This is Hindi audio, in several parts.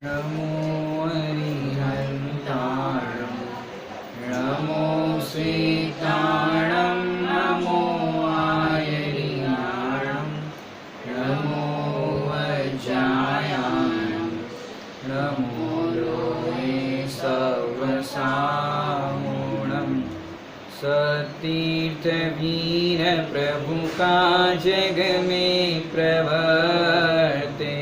नमो हरिहन्ताणं नमो श्वेताणं नमो आयरियाणं नमो वज्रायाणं नमो लोहे सर्वसामूणं सतीर्थवीर प्रभु का जग में प्रवर्ते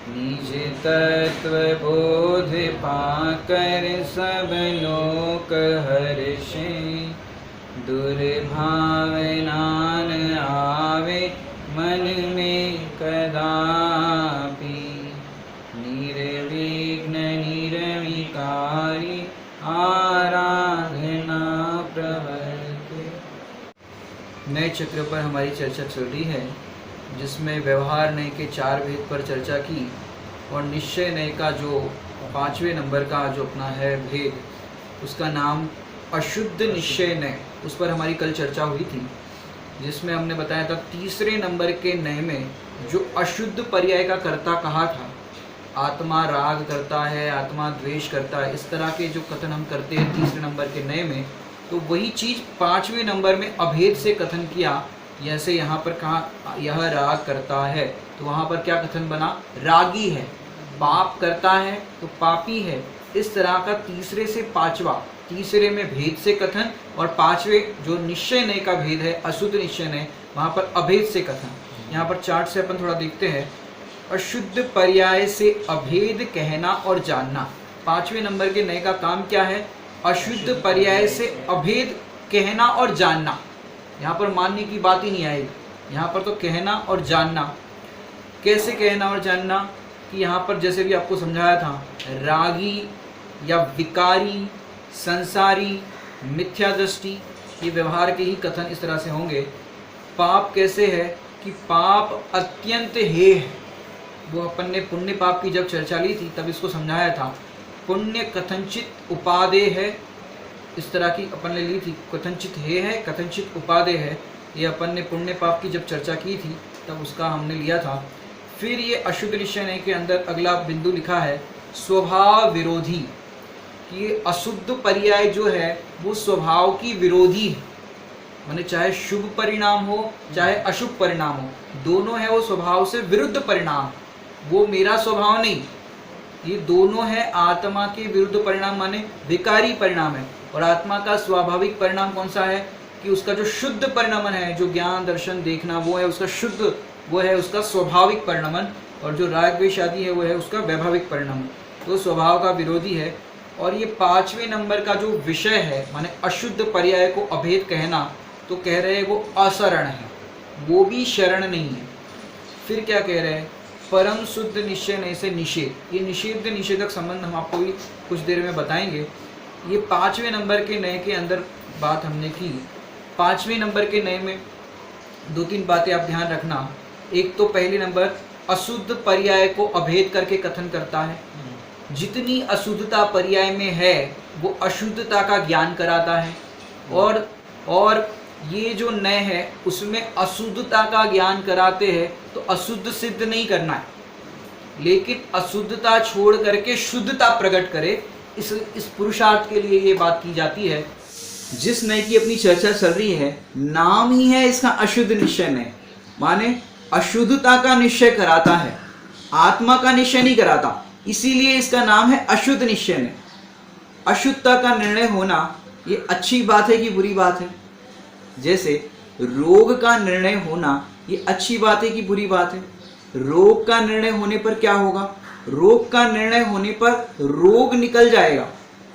निज तत्व बोध पाकर सब लोक हर्षे दुर्भावना न आवे मन में कदापि निर्विघ्न निर्विकारी आराधना प्रवर्ते। नए चक्र पर हमारी चर्चा चल रही है, जिसमें व्यवहार नय के 4 भेद पर चर्चा की और निश्चय नय का जो 5वें नंबर का जो अपना है भेद, उसका नाम अशुद्ध निश्चय नय, उस पर हमारी कल चर्चा हुई थी, जिसमें हमने बताया था तीसरे नंबर के नय में जो अशुद्ध पर्याय का कर्ता कहा था, आत्मा राग करता है, आत्मा द्वेष करता है, इस तरह के जो कथन हम करते हैं तीसरे नंबर के नय में, तो वही चीज़ 5वें नंबर में अभेद से कथन किया। जैसे यहाँ पर कहा यह राग करता है, तो वहाँ पर क्या कथन बना, रागी है। पाप करता है तो पापी है। इस तरह का तीसरे से 5वां, तीसरे में भेद से कथन और 5वें जो निश्चय नय का भेद है, अशुद्ध निश्चय नय, वहाँ पर अभेद से कथन। यहाँ पर चार्ट से अपन थोड़ा देखते हैं। अशुद्ध पर्याय से अभेद कहना और जानना, 5वें नंबर के नय का काम क्या है, अशुद्ध पर्याय से अभेद कहना और जानना। यहाँ पर मानने की बात ही नहीं आएगी, यहाँ पर तो कहना और जानना। कैसे कहना और जानना कि यहाँ पर जैसे भी आपको समझाया था, रागी या विकारी, संसारी, मिथ्या दृष्टि, ये व्यवहार के ही कथन इस तरह से होंगे। पाप कैसे है कि पाप अत्यंत हेय है। वो अपन ने पुण्य पाप की जब चर्चा ली थी तब इसको समझाया था। पुण्य कथनचित उपादेय है, इस तरह की अपन ने ली थी। कथनचित हेय है, कथनचित उपादेय है, ये अपन ने पुण्य पाप की जब चर्चा की थी तब उसका हमने लिया था। फिर ये अशुद्ध निश्चय नय के अंदर अगला बिंदु लिखा है स्वभाव विरोधी, कि ये अशुद्ध पर्याय जो है वो स्वभाव की विरोधी है। माने चाहे शुभ परिणाम हो चाहे अशुभ परिणाम हो, दोनों है वो स्वभाव से विरुद्ध परिणाम। वो मेरा स्वभाव नहीं, ये दोनों है आत्मा के विरुद्ध परिणाम, माने विकारी परिणाम है। और आत्मा का स्वाभाविक परिणाम कौन सा है कि उसका जो शुद्ध परिणमन है, जो ज्ञान दर्शन देखना, वो है उसका शुद्ध, वो है उसका स्वाभाविक परिणमन। और जो राग द्वेष आदि है वो है उसका वैभाविक परिणमन। तो स्वभाव का विरोधी है। और ये 5वें नंबर का जो विषय है, माने अशुद्ध पर्याय को अभेद कहना, तो कह रहे हैं वो अशरण है, वो भी शरण नहीं है। फिर क्या कह रहे हैं, परम शुद्ध निश्चय नय से निषेध। ये निषेध निषेधक संबंध हम आपको भी कुछ देर में बताएंगे। ये 5वें नंबर के नय के अंदर बात हमने की। 5वें नंबर के नय में 2-3 बातें आप ध्यान रखना। एक तो पहले नंबर अशुद्ध पर्याय को अभेद करके कथन करता है। जितनी अशुद्धता पर्याय में है वो अशुद्धता का ज्ञान कराता है। और ये जो नय है उसमें अशुद्धता का ज्ञान कराते हैं, तो अशुद्ध सिद्ध नहीं करना है, लेकिन अशुद्धता छोड़ करके शुद्धता प्रकट करे, इस पुरुषार्थ के लिए ये बात की जाती है। जिस नय की अपनी चर्चा चल रही है, नाम ही है इसका अशुद्ध निश्चय नय, माने अशुद्धता का निश्चय कराता है, आत्मा का निश्चय नहीं कराता, इसीलिए इसका नाम है अशुद्ध निश्चय नय। अशुद्धता का निर्णय होना ये अच्छी बात है कि बुरी बात है? जैसे रोग का निर्णय होना ये अच्छी बात है कि बुरी बात है? रोग का निर्णय होने पर क्या होगा, रोग का निर्णय होने पर रोग निकल जाएगा।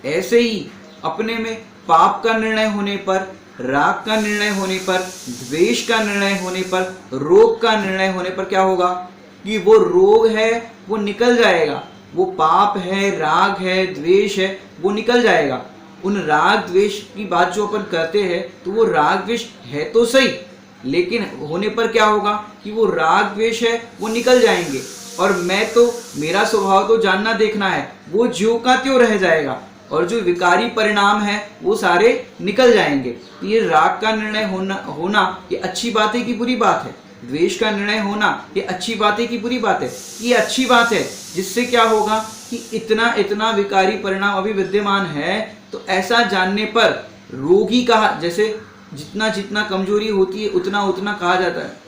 ऐसे ही अपने में पाप का निर्णय होने पर, राग का निर्णय होने पर, द्वेष का निर्णय होने पर, रोग का निर्णय होने पर क्या होगा कि वो रोग है वो निकल जाएगा, वो पाप है, राग है, द्वेष है, वो निकल जाएगा। उन राग द्वेष की बात जो अपन करते हैं, तो वो राग द्वेष है तो सही, लेकिन होने पर क्या होगा कि वो राग द्वेष है वो निकल जाएंगे। और मैं तो, मेरा स्वभाव तो जानना देखना है, वो ज्यों का त्यों रह जाएगा। और जो विकारी परिणाम है वो सारे निकल जाएंगे। ये राग का निर्णय होना ये अच्छी बात है कि बुरी बात है? द्वेष का निर्णय होना ये अच्छी बात है कि बुरी बात है? ये अच्छी बात है, जिससे क्या होगा कि इतना इतना विकारी परिणाम अभी विद्यमान है। तो ऐसा जानने पर रोगी कहा, जैसे जितना जितना कमजोरी होती है उतना उतना कहा जाता है,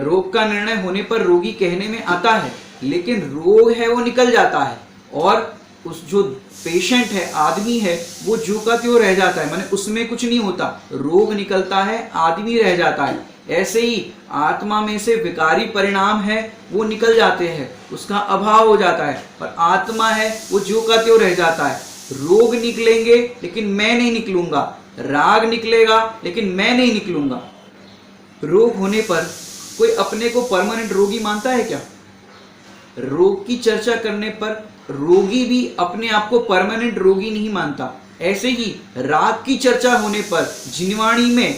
रोग का निर्णय होने पर रोगी कहने में आता है, लेकिन रोग है वो निकल जाता है और उस जो पेशेंट है, आदमी है, वो जो का त्यों रह जाता है, माने उसमें कुछ नहीं होता, रोग निकलता है, आदमी रह जाता है। ऐसे ही आत्मा में से विकारी परिणाम है वो निकल जाते हैं, उसका अभाव हो जाता है, और आत्मा है वो जो का त्यों रह जाता है। रोग निकलेंगे लेकिन मैं नहीं निकलूंगा, राग निकलेगा लेकिन मैं नहीं निकलूंगा। रोग होने पर कोई अपने को परमानेंट रोगी मानता है क्या? रोग की चर्चा करने पर रोगी भी अपने आप को परमानेंट रोगी नहीं मानता। ऐसे ही राग की चर्चा होने पर जिनवाणी में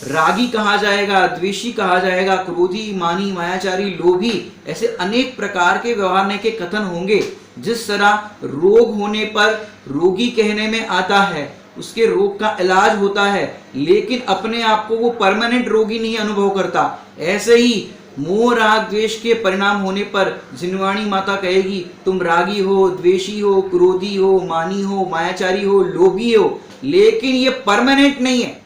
रागी कहा जाएगा, द्वेषी कहा जाएगा, क्रोधी, मानी, मायाचारी, लोभी, ऐसे अनेक प्रकार के व्यवहार के कथन होंगे। जिस तरह रोग होने पर रोगी कहने में आता है, उसके रोग का इलाज होता है, लेकिन अपने आप को वो परमानेंट रोगी नहीं अनुभव करता। ऐसे ही मोह राग द्वेष के परिणाम होने पर जिनवाणी माता कहेगी तुम रागी हो, द्वेषी हो, क्रोधी हो, मानी हो, मायाचारी हो, लोभी हो, लेकिन ये परमानेंट नहीं है।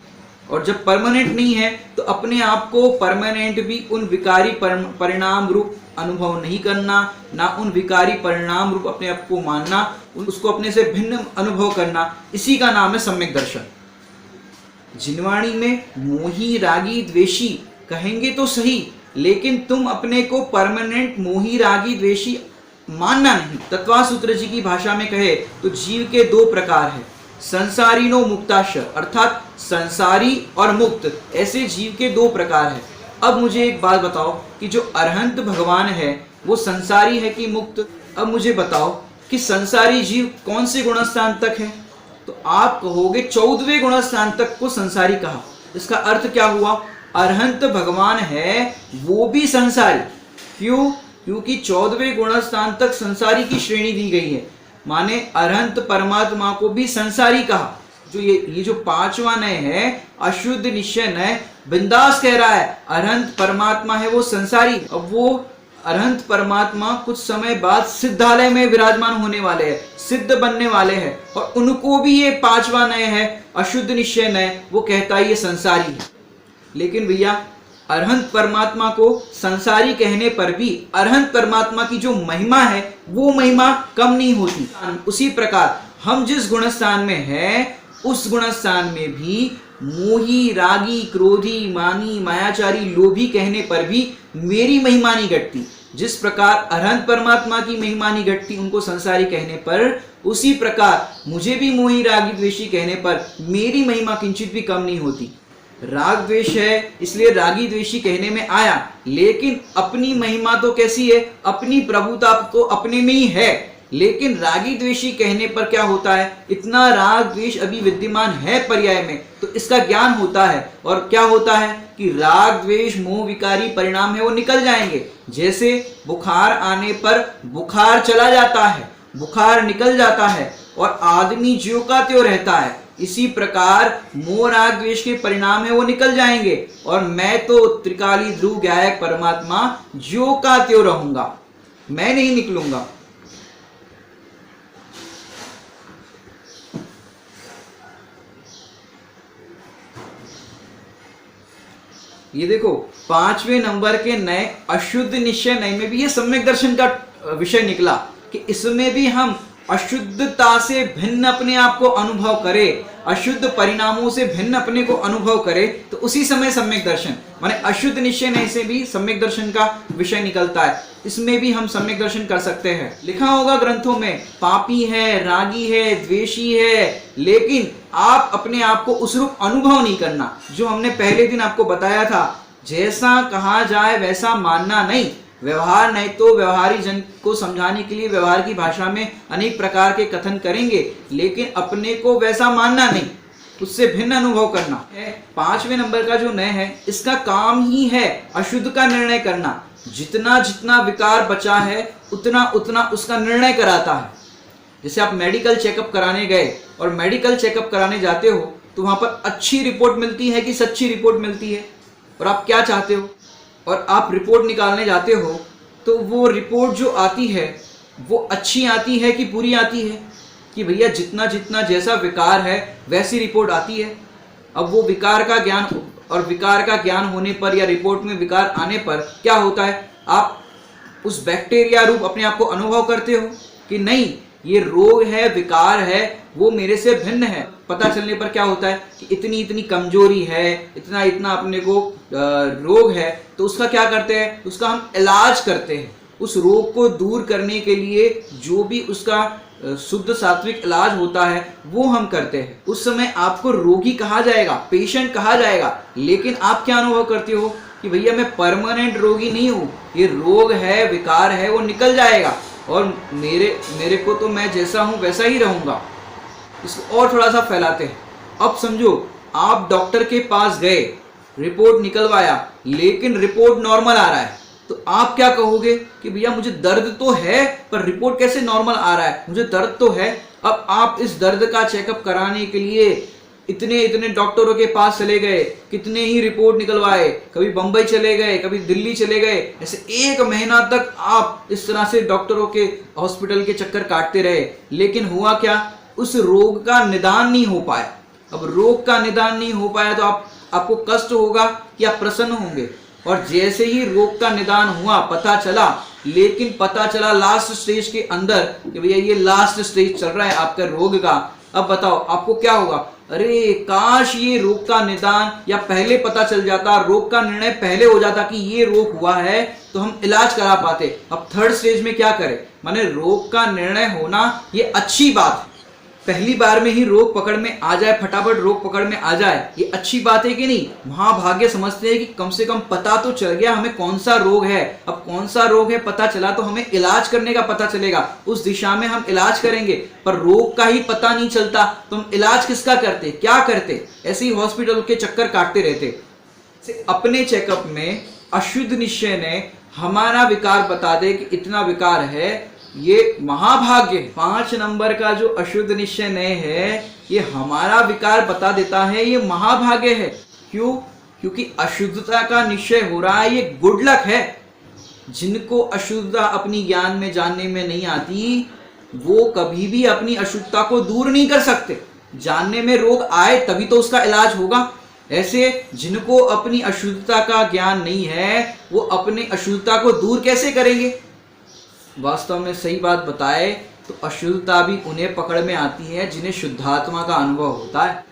और जब परमानेंट नहीं है तो अपने आप को परमानेंट भी उन विकारी परिणाम रूप अनुभव नहीं करना, ना उन विकारी परिणाम रूप अपने आप को मानना, उसको अपने से भिन्न अनुभव करना, इसी का नाम है सम्यक दर्शन। जिनवाणी में मोही, रागी, द्वेषी कहेंगे तो सही, लेकिन तुम अपने को परमानेंट मोही, रागी, द्वेषी मानना नहीं। तत्वा सूत्र जी की भाषा में कहे तो जीव के दो प्रकार है, संसारीनो मुक्ताश, अर्थात संसारी और मुक्त, ऐसे जीव के दो प्रकार है। अब मुझे एक बात बताओ कि जो अरहंत भगवान है वो संसारी है कि मुक्त? अब मुझे बताओ कि संसारी जीव कौन से गुणस्थान तक है? तो आप कहोगे 14वें गुणस्थान तक को संसारी कहा। इसका अर्थ क्या हुआ? अरहंत भगवान है वो भी संसारी। क्यों? क्योंकि 14वें गुणस्थान तक संसारी की श्रेणी दी गई है, माने अरहंत परमात्मा को भी संसारी कहा। जो ये जो 5वां नय है, अशुद्ध निश्चय नय, बिंदास कह रहा है अरहंत परमात्मा है वो संसारी। अब वो अरहंत परमात्मा कुछ समय बाद सिद्धालय में विराजमान होने वाले हैं, सिद्ध बनने वाले हैं, और उनको भी ये 5वां नय है अशुद्ध निश्चय नय, वो कहता है ये संसारी है। लेकिन भैया अरहंत परमात्मा को संसारी कहने पर भी अरहंत परमात्मा की जो महिमा है वो महिमा कम नहीं होती। उसी प्रकार हम जिस गुणस्थान में हैं उस गुणस्थान में भी मोही, रागी, क्रोधी, मानी, मायाचारी, लोभी कहने पर भी मेरी महिमा नहीं घटती। जिस प्रकार अरहंत परमात्मा की महिमा नहीं घटती उनको संसारी कहने पर, उसी प्रकार मुझे भी मोही, रागी, द्वेषी कहने पर मेरी महिमा किंचित भी कम नहीं होती। राग द्वेष है इसलिए रागी द्वेषी कहने में आया, लेकिन अपनी महिमा तो कैसी है? अपनी प्रभुता तो अपने में ही है, लेकिन रागी द्वेषी कहने पर क्या होता है? इतना राग द्वेष अभी विद्यमान है पर्याय में, तो इसका ज्ञान होता है, और क्या होता है कि राग द्वेष मोह विकारी परिणाम है वो निकल जाएंगे। जैसे बुखार आने पर बुखार चला जाता है, बुखार निकल जाता है और आदमी ज्यों का त्यों रहता है, इसी प्रकार मोह राग द्वेष के परिणाम है वो निकल जाएंगे, और मैं तो त्रिकाली ध्रुव ज्ञायक परमात्मा ज्यों का त्यों रहूंगा, मैं नहीं निकलूंगा। ये देखो 5वें नंबर के नए अशुद्ध निश्चय नए में भी ये सम्यक दर्शन का विषय निकला कि इसमें भी हम अशुद्धता से भिन्न अपने आप को अनुभव करें, अशुद्ध परिणामों से भिन्न अपने को अनुभव करें, तो उसी समय सम्यक दर्शन माने अशुद्ध निश्चय नहीं से भी सम्यक दर्शन का विषय निकलता है। इसमें भी हम सम्यक दर्शन कर सकते हैं। लिखा होगा ग्रंथों में पापी है, रागी है, द्वेषी है, लेकिन आप अपने आप को उस रूप अनुभव नहीं करना। जो हमने पहले दिन आपको बताया था, जैसा कहा जाए वैसा मानना नहीं। व्यवहार नहीं तो व्यवहारी जन को समझाने के लिए व्यवहार की भाषा में अनेक प्रकार के कथन करेंगे, लेकिन अपने को वैसा मानना नहीं, उससे भिन्न अनुभव करना है। 5वें नंबर का जो नय है इसका काम ही है अशुद्ध का निर्णय करना। जितना जितना विकार बचा है उतना उतना उसका निर्णय कराता है। जैसे आप मेडिकल चेकअप कराने गए और मेडिकल चेकअप कराने जाते हो तो वहां पर अच्छी रिपोर्ट मिलती है कि सच्ची रिपोर्ट मिलती है? और आप क्या चाहते हो और आप रिपोर्ट निकालने जाते हो, तो वो रिपोर्ट जो आती है वो अच्छी आती है कि बुरी आती है? कि भैया जितना जितना जैसा विकार है वैसी रिपोर्ट आती है। अब वो विकार का ज्ञान, और विकार का ज्ञान होने पर या रिपोर्ट में विकार आने पर क्या होता है, आप उस बैक्टीरिया रूप अपने आप को अनुभव करते हो कि नहीं ये रोग है, विकार है, वो मेरे से भिन्न है। पता चलने पर क्या होता है कि इतनी इतनी कमजोरी है, इतना इतना अपने को रोग है, तो उसका क्या करते हैं, उसका हम इलाज करते हैं। उस रोग को दूर करने के लिए जो भी उसका शुद्ध सात्विक इलाज होता है वो हम करते हैं। उस समय आपको रोगी कहा जाएगा, पेशेंट कहा जाएगा, लेकिन आप क्या अनुभव करते हो कि भैया मैं परमानेंट रोगी नहीं हूँ, ये रोग है, विकार है, वो निकल जाएगा और मेरे को तो मैं जैसा हूँ वैसा ही रहूँगा। इसको और थोड़ा सा फैलाते हैं। अब समझो आप डॉक्टर के पास गए, रिपोर्ट निकलवाया, लेकिन रिपोर्ट नॉर्मल आ रहा है, तो आप क्या कहोगे कि भैया मुझे दर्द तो है पर रिपोर्ट कैसे नॉर्मल आ रहा है, मुझे दर्द तो है। अब आप इस दर्द का चेकअप कराने के लिए इतने इतने डॉक्टरों के पास चले गए, कितने ही रिपोर्ट निकलवाए, कभी बंबई चले गए, कभी दिल्ली चले गए, ऐसे 1 महीना तक आप इस तरह से डॉक्टरों के हॉस्पिटल के चक्कर काटते रहे, लेकिन हुआ क्या, उस रोग का निदान नहीं हो पाया। अब रोग का निदान नहीं हो पाया तो आपको कष्ट होगा कि आप प्रसन्न होंगे। और जैसे ही रोग का निदान हुआ, पता चला, लेकिन पता चला लास्ट स्टेज के अंदर कि भैया ये लास्ट स्टेज चल रहा है आपका रोग का, अब बताओ आपको क्या होगा, अरे काश ये रोग का निदान या पहले पता चल जाता, रोग का निर्णय पहले हो जाता कि ये रोग हुआ है तो हम इलाज करा पाते। अब थर्ड स्टेज में क्या करें, माने रोग का निर्णय होना ये अच्छी बात है, पहली बार में ही रोग पकड़ में आ जाए, फटाफट रोग पकड़ में आ जाए, ये अच्छी बात है कि नहीं। महाभाग्य समझते हैं कि कम से कम पता तो चल गया हमें कौन सा रोग है। अब कौन सा रोग है पता चला तो हमें इलाज करने का पता चलेगा, उस दिशा में हम इलाज करेंगे। पर रोग का ही पता नहीं चलता तो हम इलाज किसका करते, क्या करते, ऐसे ही हॉस्पिटल के चक्कर काटते रहते। अपने चेकअप में अशुद्ध निश्चय ने हमारा विकार बता दे कि इतना विकार है, ये महाभाग्य। 5 नंबर का जो अशुद्ध निश्चय नय है, ये हमारा विकार बता देता है, ये महाभाग्य है। क्यों? क्योंकि अशुद्धता का निश्चय हो रहा है, ये गुड लक है। जिनको अशुद्धता अपनी ज्ञान में जानने में नहीं आती, वो कभी भी अपनी अशुद्धता को दूर नहीं कर सकते। जानने में रोग आए तभी तो उसका इलाज होगा। ऐसे जिनको अपनी अशुद्धता का ज्ञान नहीं है, वो अपनी अशुद्धता को दूर कैसे करेंगे। वास्तव में सही बात बताए तो अशुद्धता भी उन्हें पकड़ में आती है जिन्हें शुद्धात्मा का अनुभव होता है,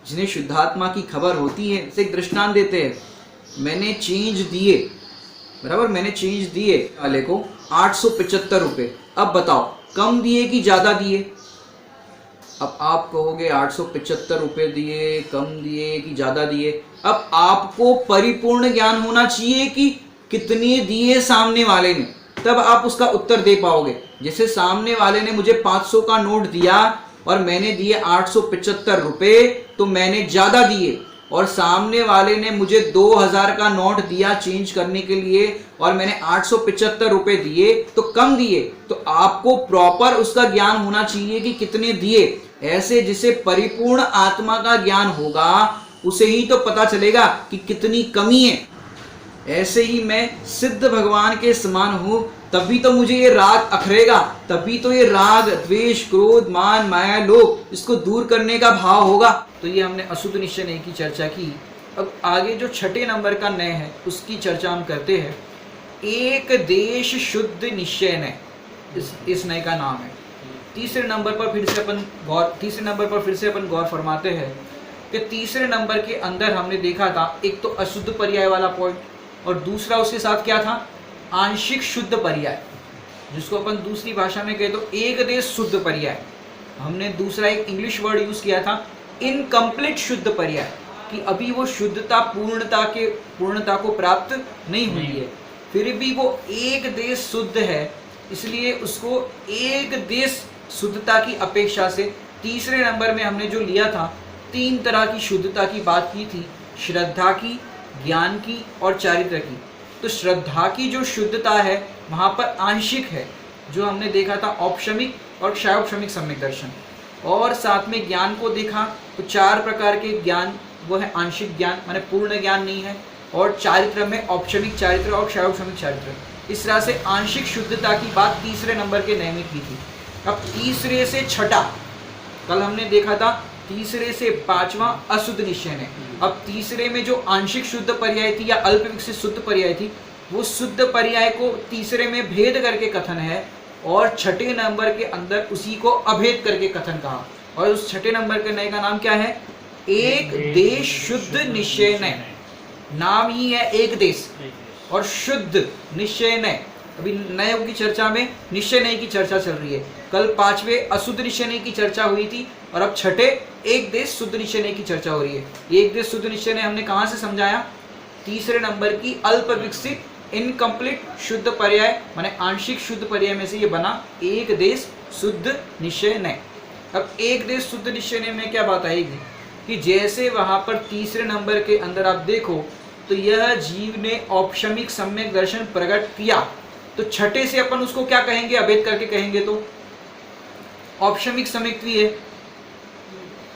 जिन्हें शुद्धात्मा की खबर होती है। एक दृष्टांत देते हैं, मैंने चेंज दिए, बराबर, मैंने चेंज दिए वाले को 875 रुपये। अब बताओ कम दिए कि ज़्यादा दिए। अब आप कहोगे 875 रुपये दिए, कम दिए कि ज़्यादा दिए। अब आपको परिपूर्ण ज्ञान होना चाहिए कि कितने दिए सामने वाले ने, तब आप उसका उत्तर दे पाओगे। जैसे सामने वाले ने मुझे 500 का नोट दिया और मैंने दिए 875 रुपये, तो मैंने ज़्यादा दिए। और सामने वाले ने मुझे 2000 का नोट दिया चेंज करने के लिए और मैंने 875 रुपये दिए, तो कम दिए। तो आपको प्रॉपर उसका ज्ञान होना चाहिए कि कितने दिए। ऐसे जिसे परिपूर्ण आत्मा का ज्ञान होगा उसे ही तो पता चलेगा कि कितनी कमी है। ऐसे ही मैं सिद्ध भगवान के समान हूं, तभी तो मुझे ये राग अखरेगा, तभी तो ये राग, द्वेष, क्रोध, मान, माया, लोभ, इसको दूर करने का भाव होगा। तो ये हमने अशुद्ध निश्चय नय की चर्चा की। अब आगे जो 6ठे नंबर का नय है उसकी चर्चा हम करते हैं। एक देश शुद्ध निश्चय नय, इस नय का नाम है। तीसरे नंबर पर फिर से अपन गौर फरमाते हैं कि तीसरे नंबर के अंदर हमने देखा था एक तो अशुद्ध पर्याय वाला पॉइंट, और दूसरा उसके साथ क्या था, आंशिक शुद्ध पर्याय, जिसको अपन दूसरी भाषा में कहे तो एक देश शुद्ध पर्याय। हमने दूसरा एक इंग्लिश वर्ड यूज किया था इनकम्प्लीट शुद्ध पर्याय, कि अभी वो शुद्धता पूर्णता को प्राप्त नहीं हुई है, फिर भी वो एक देश शुद्ध है, इसलिए उसको एक देश शुद्धता की अपेक्षा से तीसरे नंबर में हमने जो लिया था 3 तरह की शुद्धता की बात की थी, श्रद्धा की, ज्ञान की और चारित्र की। तो श्रद्धा की जो शुद्धता है वहाँ पर आंशिक है, जो हमने देखा था औपशमिक और क्षयोपशमिक सम्यक दर्शन। और साथ में ज्ञान को देखा तो 4 प्रकार के ज्ञान, वो है आंशिक ज्ञान, माने पूर्ण ज्ञान नहीं है, और चारित्र में औपशमिक चारित्र और क्षयौपशमिक चारित्र। इस तरह से आंशिक शुद्धता की बात तीसरे नंबर के नय में की थी। अब तीसरे से छठा, कल हमने देखा था तीसरे से पांचवा अशुद्ध निश्चय ने। अब तीसरे में जो आंशिक शुद्ध पर्याय थी या अल्प विकसित शुद्ध पर्याय थी, वो शुद्ध पर्याय को तीसरे में भेद करके कथन है और छठे नंबर के अंदर उसी को अभेद करके कथन कहा। और उस छठे नंबर के नय का नाम क्या है? एक देश शुद्ध निश्चय नय। नाम ही है एक देश और शुद्ध निश्चय नय। अभी नयों की चर्चा में निश्चय नय की चर्चा चल रही है। कल पांचवे अशुद्ध निश्चय नय की चर्चा हुई थी और अब छठे एक देश शुद्ध निश्चय नय की चर्चा हो रही है। एक देश शुद्ध निश्चय नय हमने कहाँ से समझाया? तीसरे नंबर की अल्प विकसित इनकम्प्लीट शुद्ध पर्याय माने आंशिक शुद्ध पर्याय में से ये बना एक देश शुद्ध निश्चय नय। अब एक देश शुद्ध निश्चय नय में क्या बात आएगी कि जैसे वहां पर तीसरे नंबर के अंदर आप देखो तो यह जीव ने औपशमिक सम्यक दर्शन प्रकट किया, तो छठे से अपन उसको क्या कहेंगे? अभेद करके कहेंगे तो औपशमिक सम्यक्त्वी है।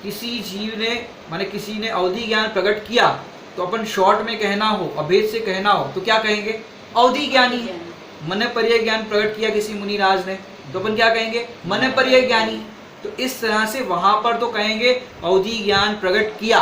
किसी जीव ने माने किसी ने अवधि ज्ञान प्रकट किया तो अपन शॉर्ट में कहना हो, अभेद से कहना हो तो क्या कहेंगे? अवधि ज्ञानी। मन पर्याय ज्ञान प्रकट किया किसी मुनिराज ने तो अपन क्या कहेंगे? मन पर्याय ज्ञानी। तो इस तरह से वहां पर तो कहेंगे अवधि ज्ञान प्रकट किया,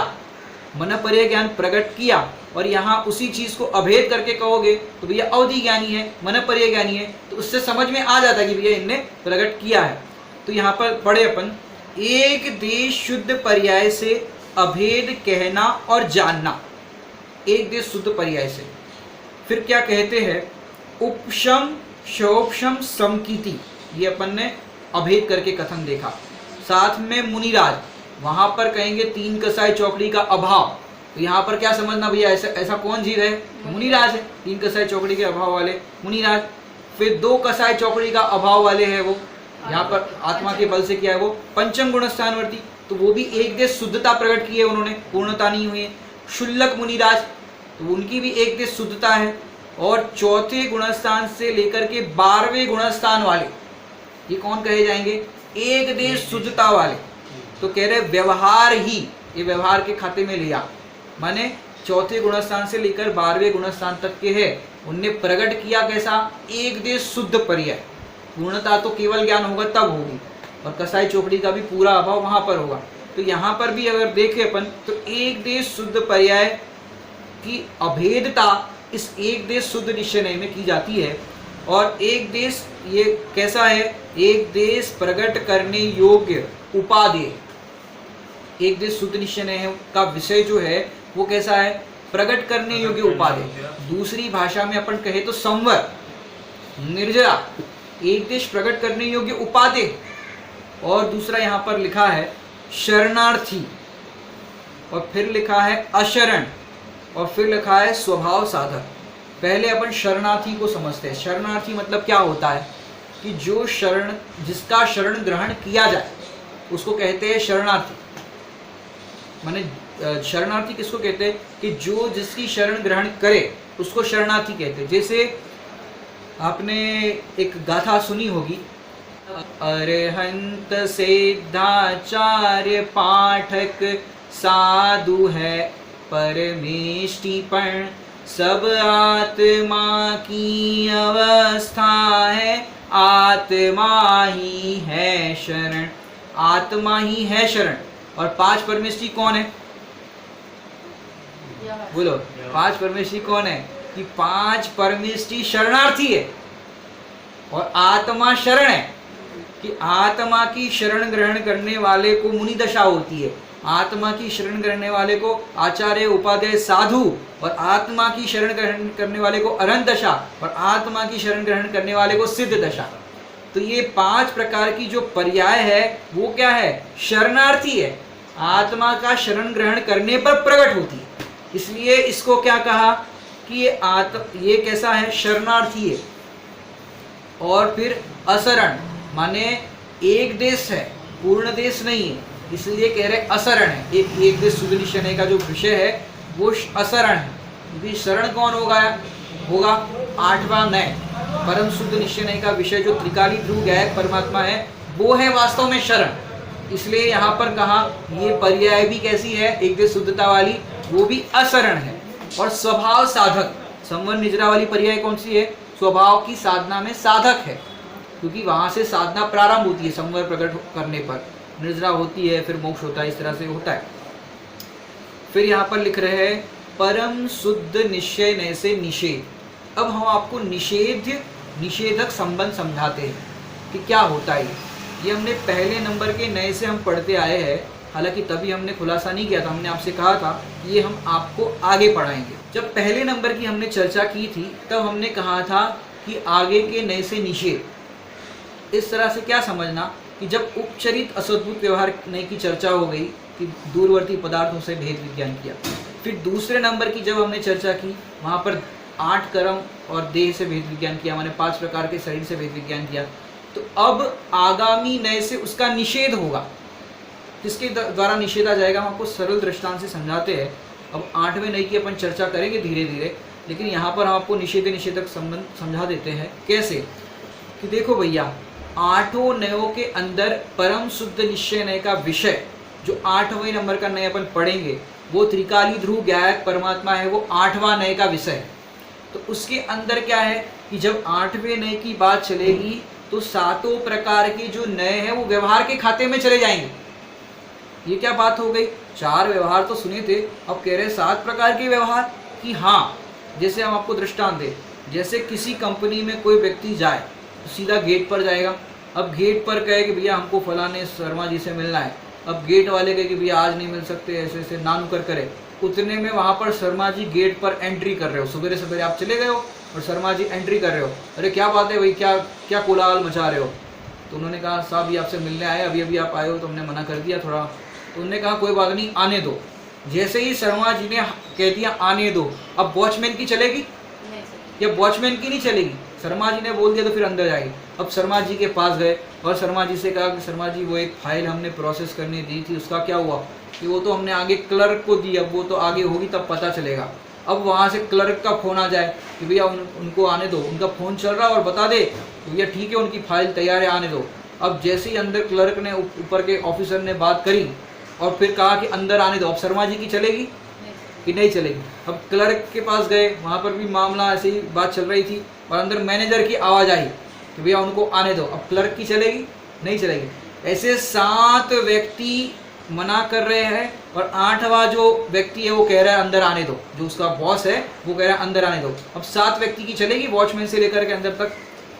मन पर्याय ज्ञान प्रकट किया, और यहाँ उसी चीज को अभेद करके कहोगे तो भैया अवधि ज्ञानी है, मन पर्याय ज्ञानी है, तो उससे समझ में आ जाता है कि भैया इनने प्रकट किया है। तो यहाँ पर पढ़े अपन एक देश शुद्ध पर्याय से अभेद कहना और जानना, एक देश शुद्ध पर्याय से। फिर क्या कहते हैं? उपशम क्षोपशम समकीति, ये अपन ने अभेद करके कथन देखा। साथ में मुनिराज, वहां पर कहेंगे तीन कसाई चौकड़ी का अभाव, तो यहाँ पर क्या समझना भैया? ऐसा कौन जीव है? मुनिराज है, तीन कसाई चौकड़ी के अभाव वाले मुनिराज। फिर दो कसाई चौकड़ी का अभाव वाले हैं वो, यहाँ पर आत्मा के बल से किया है वो पंचम गुण स्थानवर्ती, तो वो भी एक देश शुद्धता प्रकट की है उन्होंने, पूर्णता नहीं हुई है। शुल्लक मुनिराज, तो उनकी भी एक देश शुद्धता है। और चौथे गुणस्थान से लेकर के 12वें गुणस्थान वाले, ये कौन कहे जाएंगे? एक देश शुद्धता वाले। तो कह रहे व्यवहार ही, ये व्यवहार के खाते में लिया, माने चौथे गुणस्थान से लेकर 12वें गुणस्थान तक के है, उनने प्रकट किया कैसा? एक देश शुद्ध पर्याय। पूर्णता तो केवल ज्ञान होगा तब होगी, और कसाई चौकड़ी का भी पूरा अभाव वहां पर होगा। तो यहाँ पर भी अगर देखें अपन तो एक देश शुद्ध पर्याय की अभेदता इस एक देश शुद्ध निश्चय नय में की जाती है। और एक देश ये कैसा है? एक देश प्रकट करने योग्य उपादेय। एक देश शुद्ध निश्चय नय का विषय जो है वो कैसा है? प्रकट करने योग्य उपादेय। दूसरी भाषा में अपन कहे तो संवर, निर्जरा, एक देश प्रकट करने योग्य उपादेय। और दूसरा यहाँ पर लिखा है शरणार्थी, और फिर लिखा है अशरण, और फिर लिखा है स्वभाव साधक। पहले अपन शरणार्थी को समझते हैं। शरणार्थी मतलब क्या होता है कि जो शरण, जिसका शरण ग्रहण किया जाए उसको कहते हैं शरणार्थी। माने शरणार्थी किसको कहते हैं? कि जो जिसकी शरण ग्रहण करे उसको शरणार्थी कहते हैं। जैसे आपने एक गाथा सुनी होगी, अरहंत सिद्धाचार्य पाठक साधु है परमेष्टिपण, सब आत्मा की अवस्था है, आत्मा ही है शरण। आत्मा ही है शरण। और 5 परमेष्टि कौन है? बोलो, 5 परमेष्टि कौन है? कि 5 परमेष्टि शरणार्थी है और आत्मा शरण है। कि आत्मा की शरण ग्रहण करने वाले को मुनि दशा होती है, आत्मा की शरण करने वाले को आचार्य उपाध्याय साधु, और आत्मा की शरण ग्रहण करने वाले को अरहंत दशा, और आत्मा की शरण ग्रहण करने वाले को सिद्ध दशा। तो ये 5 प्रकार की जो पर्याय है वो क्या है? शरणार्थी है, आत्मा का शरण ग्रहण करने पर प्रकट होती है। इसलिए इसको क्या कहा कि ये कैसा है? शरणार्थी है। और फिर असरण, माने एक देश है, पूर्ण देश नहीं है, इसलिए कह रहे असरण है। एक देश शुद्ध निश्चय नय का जो विषय है वो असरण है। क्योंकि शरण कौन होगा 8वां नय, परम शुद्ध निश्चय नय का विषय जो त्रिकाली ध्रुव गायक परमात्मा है वो है वास्तव में शरण। इसलिए यहाँ पर कहा ये पर्याय भी कैसी है? एक देश शुद्धता वाली, वो भी असरण है। और स्वभाव साधक। संवर निजरा वाली पर्याय कौन सी है? स्वभाव की साधना में साधक है, क्योंकि वहां से साधना प्रारंभ होती है संवर प्रकट करने पर, निर्जरा होती है फिर मोक्ष होता है, इस तरह से होता है। फिर यहाँ पर लिख रहे हैं परम शुद्ध निश्चय नय से निषेध। अब हम आपको निषेधक संबंध समझाते हैं कि क्या होता है। ये हमने पहले नंबर के नए से हम पढ़ते आए हैं, हालांकि तभी हमने खुलासा नहीं किया था, हमने आपसे कहा था ये हम आपको आगे पढ़ाएंगे। जब पहले नंबर की हमने चर्चा की थी तब हमने कहा था कि आगे के नए से निषेध। इस तरह से क्या समझना कि जब उपचरित असद्भुत व्यवहार नए की चर्चा हो गई कि दूरवर्ती पदार्थों से भेद विज्ञान किया, फिर दूसरे नंबर की जब हमने चर्चा की वहाँ पर 8 कर्म और देह से भेद विज्ञान किया, मैंने 5 प्रकार के शरीर से भेद विज्ञान किया। तो अब आगामी नए से उसका निषेध होगा। किसके द्वारा निषेध आ जाएगा, हम आपको सरल दृष्टांत से समझाते हैं। अब 8वें नए की अपन चर्चा करेंगे धीरे धीरे, लेकिन यहाँ पर हम आपको निषेधक संबंध समझा देते हैं। कैसे कि देखो भैया, 8 नयों के अंदर परम शुद्ध निश्चय नय का विषय जो 8वें नंबर का नय अपन पढ़ेंगे वो त्रिकाली ध्रुव ज्ञायक परमात्मा है, वो 8वां नय का विषय है। तो उसके अंदर क्या है कि जब 8वें नय की बात चलेगी तो 7 प्रकार के जो नय हैं वो व्यवहार के खाते में चले जाएंगे। ये क्या बात हो गई, 4 व्यवहार तो सुने थे, अब कह रहे 7 प्रकार के व्यवहार। कि हाँ, जैसे हम आपको दृष्टांत दें, जैसे किसी कंपनी में कोई व्यक्ति जाए तो सीधा गेट पर जाएगा। अब गेट पर कहे कि भैया हमको फलाने शर्मा जी से मिलना है। अब गेट वाले कहे कि भैया आज नहीं मिल सकते, ऐसे ऐसे ना नुकर करे। उतने में वहाँ पर शर्मा जी गेट पर एंट्री कर रहे हो, सवेरे सवेरे आप चले गए हो और शर्मा जी एंट्री कर रहे हो। अरे क्या बात है भाई, क्या क्या कोलाहल मचा रहे हो? तो उन्होंने कहा साहब ये आपसे मिलने आए, अभी अभी आप आए हो तो हमने मना कर दिया थोड़ा। तो उन्होंने कहा कोई बात नहीं, आने दो। जैसे ही शर्मा जी ने कह दिया आने दो, अब वॉचमैन की चलेगी या वॉचमैन की नहीं चलेगी? शर्मा जी ने बोल दिया तो फिर अंदर जाएगी। अब शर्मा जी के पास गए और शर्मा जी से कहा कि शर्मा जी वो एक फाइल हमने प्रोसेस करने दी थी, उसका क्या हुआ? कि वो तो हमने आगे क्लर्क को दी, अब वो तो आगे होगी तब पता चलेगा। अब वहाँ से क्लर्क का फ़ोन आ जाए कि भैया उनको आने दो, उनका फ़ोन चल रहा और बता दे तो भैया ठीक है उनकी फाइल तैयार है, आने दो। अब जैसे ही अंदर क्लर्क ने ऊपर के ऑफिसर ने बात करी और फिर कहा कि अंदर आने दो, अब शर्मा जी की चलेगी कि नहीं चलेगी? अब क्लर्क के पास गए, वहाँ पर भी मामला ऐसे ही बात चल रही थी और अंदर मैनेजर की आवाज़ आई कि भैया उनको आने दो, अब क्लर्क की चलेगी? नहीं चलेगी। ऐसे 7 व्यक्ति मना कर रहे हैं और 8वां जो व्यक्ति है वो कह रहा है अंदर आने दो, जो उसका बॉस है वो कह रहा है अंदर आने दो। अब 7 व्यक्ति की चलेगी वॉचमैन से लेकर के अंदर तक?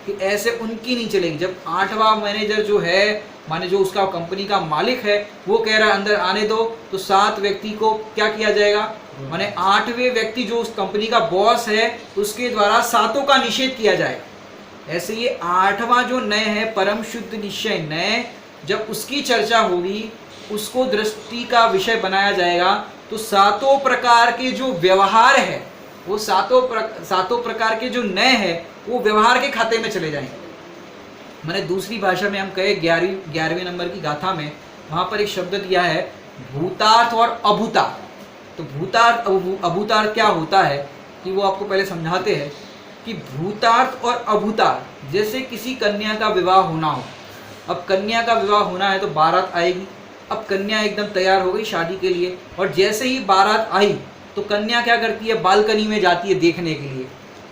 कि ऐसे उनकी नहीं चलेगी। जब 8वां मैनेजर जो है, माने जो उसका कंपनी का मालिक है, वो कह रहा है अंदर आने दो, तो 7 व्यक्ति को क्या किया जाएगा? माने 8वें व्यक्ति जो उस कंपनी का बॉस है उसके द्वारा 7 का निषेध किया जाएगा। ऐसे ये 8वां जो नय है परम शुद्ध निश्चय नय, जब उसकी चर्चा होगी उसको दृष्टि का विषय बनाया जाएगा। तो 7 प्रकार के जो व्यवहार है वो 7 प्रकार के जो नय है वो व्यवहार के खाते में चले जाएंगे। मैंने दूसरी भाषा में हम कहे 11वें नंबर की गाथा में वहाँ पर एक शब्द दिया है भूतार्थ और अभूतार्थ। तो भूतार्थ अभूतार्थ क्या होता है कि वो आपको पहले समझाते हैं कि भूतार्थ और अभूतार्थ, जैसे किसी कन्या का विवाह होना हो। अब कन्या का विवाह होना है तो बारात आएगी। अब कन्या एकदम तैयार हो गई शादी के लिए और जैसे ही बारात आई तो कन्या क्या करती है? बालकनी में जाती है देखने के लिए।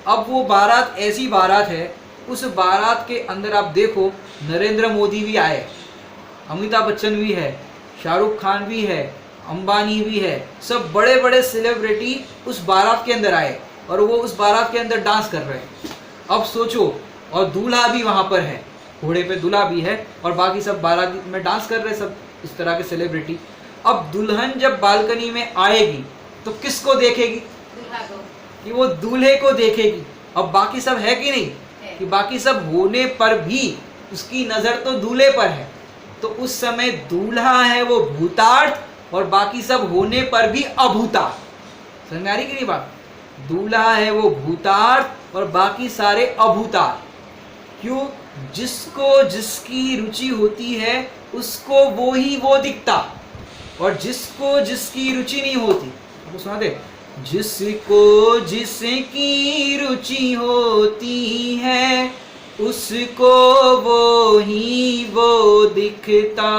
अब वो बारात ऐसी बारात है, उस बारात के अंदर आप देखो नरेंद्र मोदी भी आए, अमिताभ बच्चन भी है, शाहरुख खान भी है, अंबानी भी है, सब बड़े बड़े सेलिब्रिटी उस बारात के अंदर आए और वो उस बारात के अंदर डांस कर रहे हैं। अब सोचो, और दूल्हा भी वहाँ पर है, घोड़े पे दूल्हा भी है और बाकी सब बारात में डांस कर रहे हैं, सब इस तरह के सेलिब्रिटी। अब दुल्हन जब बालकनी में आएगी तो किसको देखेगी? कि वो दूल्हे को देखेगी। अब बाकी सब है कि नहीं? कि बाकी सब होने पर भी उसकी नज़र तो दूल्हे पर है। तो उस समय दूल्हा है वो भूतार्थ और बाकी सब होने पर भी अभूतार्थ। समझ में आ रही कि नहीं बात? दूल्हा है वो भूतार्थ और बाकी सारे अभूतार्थ। क्यों? जिसको जिसकी रुचि होती है उसको वो ही वो दिखता, और जिसको जिसकी रुचि नहीं होती, आपको सुना दे, जिसको जिसकी रुचि होती है उसको वो ही वो दिखता,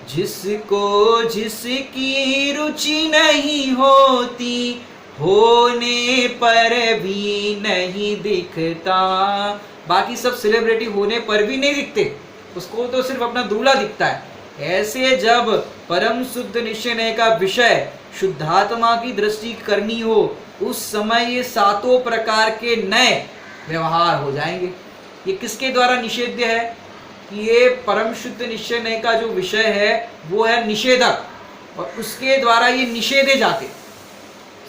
जिसको जिसकी रुचि नहीं होती होने पर भी नहीं दिखता। बाकी सब सेलिब्रिटी होने पर भी नहीं दिखते, उसको तो सिर्फ अपना दूल्हा दिखता है। ऐसे जब परम शुद्ध निश्चय नय का विषय शुद्धात्मा की दृष्टि करनी हो, उस समय ये सातों प्रकार के नए व्यवहार हो जाएंगे। ये किसके द्वारा निषेध्य है कि ये परम शुद्ध निश्चय नय का जो विषय है वो है निषेधक, और उसके द्वारा ये निषेधे जाते।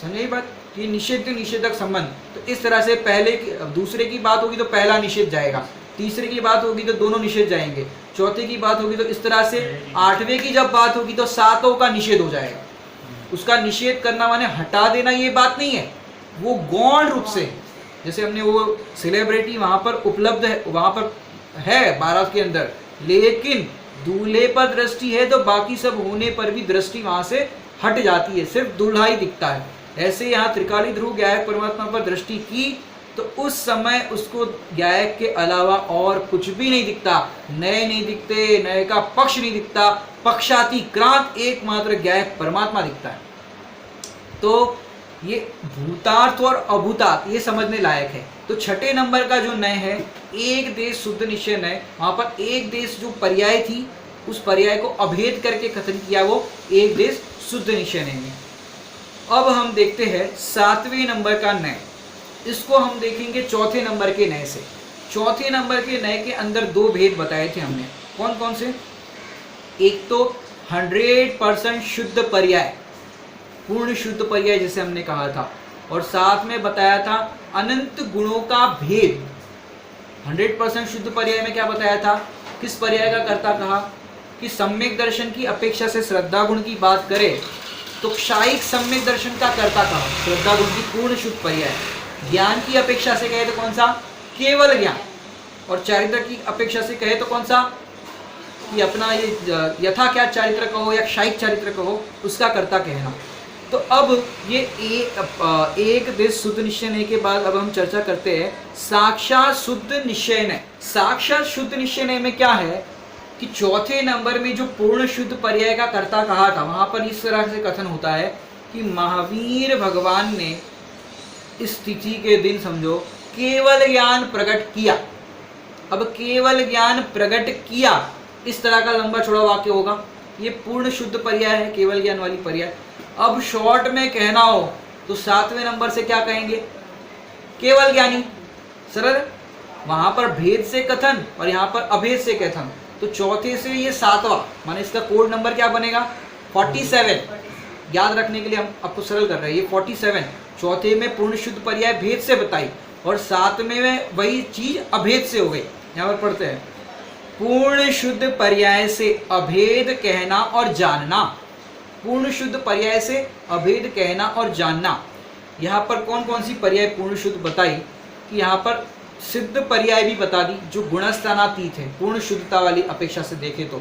समझे ये बात, ये निषेध निषेधक संबंध। तो इस तरह से पहले की दूसरे की बात होगी तो पहला निषेध जाएगा, तीसरे की बात होगी तो दोनों निषेध जाएंगे, चौथे की बात होगी तो इस तरह से, आठवें की जब बात होगी तो सातों का निषेध हो जाएगा। उसका निषेध करना माने हटा देना ये बात नहीं है, वो गौण रूप से, जैसे हमने वो सेलिब्रिटी वहां पर उपलब्ध है, वहां पर है बारात के अंदर, लेकिन दूल्हे पर दृष्टि है तो बाकी सब होने पर भी दृष्टि वहां से हट जाती है, सिर्फ दूल्हा ही दिखता है। ऐसे यहाँ त्रिकाली ध्रुव गायक परमात्मा पर दृष्टि की तो उस समय उसको गायक के अलावा और कुछ भी नहीं दिखता, नए नहीं दिखते, नए का पक्ष नहीं दिखता, पक्षातिक्रांत एकमात्र गायक परमात्मा दिखता है। तो ये भूतार्थ और अभूतार्थ ये समझने लायक है। तो छठे नंबर का जो नय है, एक देश शुद्ध निश्चय नय, वहां पर एक देश जो पर्याय थी उस पर्याय को अभेद करके कथन किया वो एक देश शुद्ध निश्चय नय में। अब हम देखते हैं सातवें नंबर का नय, इसको हम देखेंगे चौथे नंबर के नय से। चौथे नंबर के नय के अंदर दो भेद बताए थे हमने, कौन कौन से? एक तो 100% शुद्ध पर्याय, पूर्ण शुद्ध पर्याय जिसे हमने कहा था, और साथ में बताया था अनंत गुणों का भेद। 100% शुद्ध पर्याय में क्या बताया था, किस पर्याय का कर्ता कहा कि सम्यक दर्शन की अपेक्षा से श्रद्धा गुण की बात करें तो क्षायिक सम्यक दर्शन का कर्ता कहा श्रद्धा गुण की पूर्ण शुद्ध पर्याय। ज्ञान की अपेक्षा से कहे तो कौन सा? केवल ज्ञान। और चारित्र की अपेक्षा से कहे तो कौन सा? कि अपना ये यथा क्या चारित्र कहो या क्षायिक चारित्र कहो, उसका कर्ता कहना। तो अब ये एक देश शुद्ध निश्चय नय के बाद अब हम चर्चा करते हैं साक्षात शुद्ध निश्चय नय। साक्षात शुद्ध निश्चय नय में क्या है कि चौथे नंबर में जो पूर्ण शुद्ध पर्याय का कर्ता कहा था, वहां पर इस तरह से कथन होता है कि महावीर भगवान ने इस तिथि के दिन समझो केवल ज्ञान प्रकट किया। अब केवल ज्ञान प्रकट किया, इस तरह का लंबा चौड़ा वाक्य होगा, ये पूर्ण शुद्ध पर्याय है, केवल ज्ञान वाली पर्याय। अब शॉर्ट में कहना हो तो सातवें नंबर से क्या कहेंगे? केवल ज्ञानी। सरल, वहां पर भेद से कथन और यहाँ पर अभेद से कथन। तो चौथे से ये सातवां, माने इसका कोड नंबर क्या बनेगा? 47। याद रखने के लिए हम आपको सरल कर रहे हैं, ये 47। चौथे में पूर्ण शुद्ध पर्याय भेद से बताई और सातवें में वही चीज अभेद से हो गई। यहाँ पर पढ़ते हैं पूर्ण शुद्ध पर्याय से अभेद कहना और जानना। पूर्ण शुद्ध पर्याय से अभेद कहना और जानना। यहाँ पर कौन कौन सी पर्याय पूर्ण शुद्ध बताई कि यहाँ पर सिद्ध पर्याय भी बता दी जो गुणस्थानातीत है पूर्ण शुद्धता वाली अपेक्षा से देखे तो,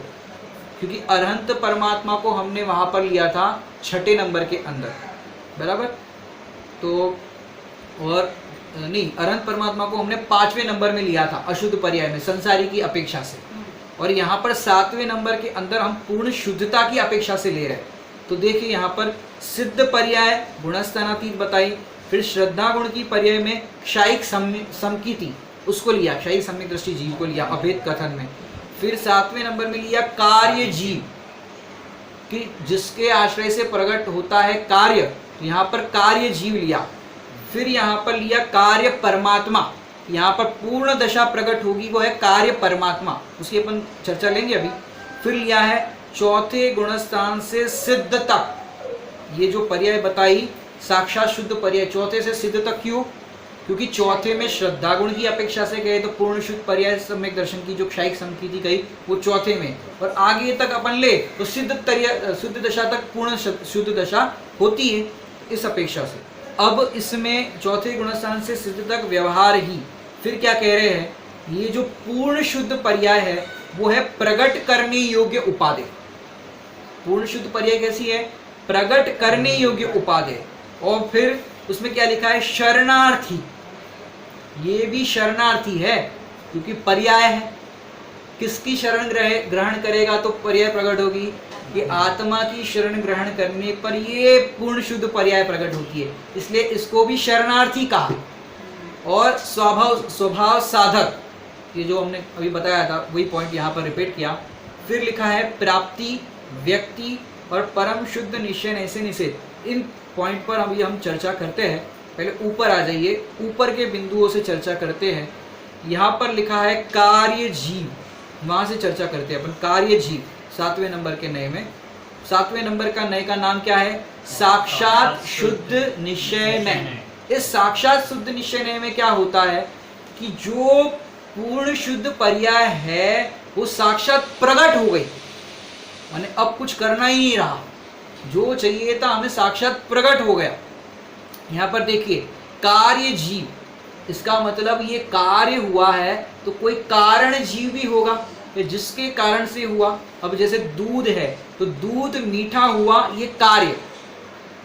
क्योंकि अरहंत परमात्मा को हमने वहां पर लिया था छठे नंबर के अंदर, बराबर। तो और नहीं, अरहंत परमात्मा को हमने 5वें नंबर में लिया था अशुद्ध पर्याय में संसारी की अपेक्षा से, और यहाँ पर 7वें नंबर के अंदर हम पूर्ण शुद्धता की अपेक्षा से ले रहे हैं। तो देखिए यहाँ पर सिद्ध पर्याय गुणस्थानातीत बताई, फिर श्रद्धा गुण की पर्याय में क्षायिक समकीति उसको लिया, क्षायिक सम्यक दृष्टि जीव को लिया अभेद कथन में। फिर 7वें नंबर में लिया कार्य जीव कि जिसके आश्रय से प्रकट होता है कार्य, तो यहाँ पर कार्य जीव लिया। फिर यहाँ पर लिया कार्य परमात्मा, यहाँ पर पूर्ण दशा प्रकट होगी वो है कार्य परमात्मा, उसकी अपन चर्चा लेंगे अभी। फिर लिया है चौथे गुणस्थान से सिद्ध तक, ये जो पर्याय बताई साक्षात शुद्ध पर्याय चौथे से सिद्ध तक। क्यों? क्योंकि चौथे में श्रद्धा गुण की अपेक्षा से गए तो पूर्ण शुद्ध पर्याय सम्यक दर्शन की जो क्षायिक समकीति गई वो चौथे में, और आगे तक अपन ले तो शुद्ध दशा तक पूर्ण शुद्ध दशा होती है इस अपेक्षा से। अब इसमें चौथे गुणस्थान से सिद्ध तक व्यवहार ही। फिर क्या कह रहे हैं, ये जो पूर्ण शुद्ध पर्याय है वो है प्रकट करने योग्य उपादेय। पूर्ण शुद्ध पर्याय कैसी है? प्रकट करने योग्य उपादेय। और फिर उसमें क्या लिखा है? शरणार्थी। ये भी शरणार्थी है क्योंकि पर्याय है, किसकी शरण ग्रहण करेगा तो पर्याय प्रकट होगी? कि आत्मा की शरण ग्रहण करने पर ये पूर्ण शुद्ध पर्याय प्रकट होती है, इसलिए इसको भी शरणार्थी कहा। और स्वभाव साधक, ये जो हमने अभी बताया था वही पॉइंट यहाँ पर रिपीट किया। फिर लिखा है प्राप्ति, व्यक्ति और परम शुद्ध निश्चय ऐसे निषेध। इन पॉइंट पर अभी हम चर्चा करते हैं। पहले ऊपर आ जाइए, ऊपर के बिंदुओं से चर्चा करते हैं। यहाँ पर लिखा है कार्य जीव, वहाँ से चर्चा करते हैं अपन। कार्य जीव 7वें नंबर के नए में, 7वें नंबर का नए का नाम क्या है? साक्षात शुद्ध निश्चय नय। इस साक्षात शुद्ध निश्चय नय में क्या होता है कि जो पूर्ण शुद्ध पर्याय है वो साक्षात प्रकट हो गई, माने अब कुछ करना ही नहीं रहा, जो चाहिए था हमें साक्षात प्रकट हो गया। यहाँ पर देखिए कार्य जीव, इसका मतलब ये कार्य हुआ है तो कोई कारण जीव भी होगा, जिसके कारण से हुआ। अब जैसे दूध है तो दूध मीठा हुआ, ये कार्य।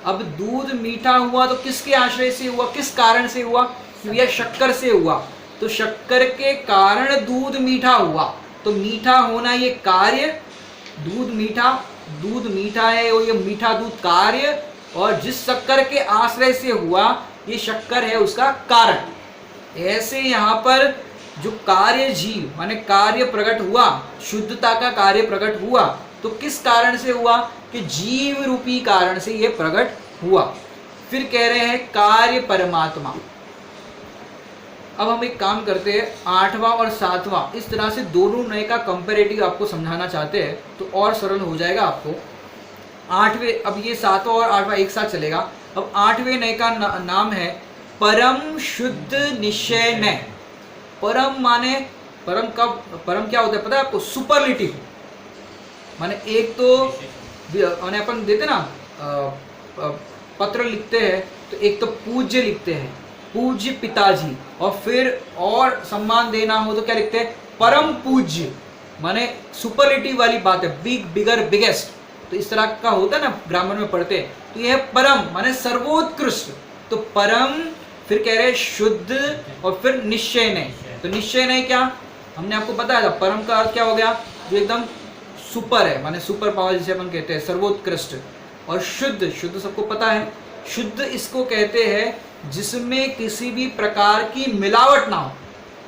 अब दूध मीठा हुआ तो किसके आश्रय से हुआ, किस कारण से हुआ? यह शक्कर से हुआ, तो शक्कर के कारण दूध मीठा हुआ, तो मीठा होना ये कार्य। दूध मीठा है और ये मीठा दूध कार्य, और जिस शक्कर के आश्रय से हुआ ये शक्कर है उसका कारण। ऐसे यहाँ पर जो कार्य जीव माने कार्य प्रकट हुआ, शुद्धता का कार्य प्रकट हुआ, तो किस कारण से हुआ? कि जीव रूपी कारण से ये प्रकट हुआ। फिर कह रहे हैं कार्य परमात्मा। अब हम एक काम करते हैं, 8वां और 7वां इस तरह से दोनों नए का कंपैरेटिव आपको समझाना चाहते हैं तो और सरल हो जाएगा आपको। 8वें, अब ये 7वां और 8वां एक साथ चलेगा। अब 8वें नए का नाम है परम शुद्ध निश्चय नय। परम माने परम क्या होता है पता है आपको? सुपरलेटिव। माने एक तो माने अपन देते ना पत्र लिखते हैं तो एक तो पूज्य लिखते हैं, पूज्य पिताजी, और फिर और सम्मान देना हो तो क्या लिखते हैं? परम पूज्य। माने सुपरलेटिव वाली बात है, बिग, बिगर, बिगेस्ट। तो इस तरह का होता है ना, ग्रामर में पढ़ते हैं। तो यह परम माने सर्वोत्कृष्ट। तो परम, फिर कह रहे शुद्ध, और फिर निश्चय नहीं। तो निश्चय नहीं क्या हमने आपको बताया था, परम का अर्थ क्या हो गया? जो एकदम सुपर है, माने सुपर पावर जिसे अपन कहते हैं, सर्वोत्कृष्ट। और शुद्ध, शुद्ध सबको पता है, शुद्ध इसको कहते हैं जिसमें किसी भी प्रकार की मिलावट ना हो।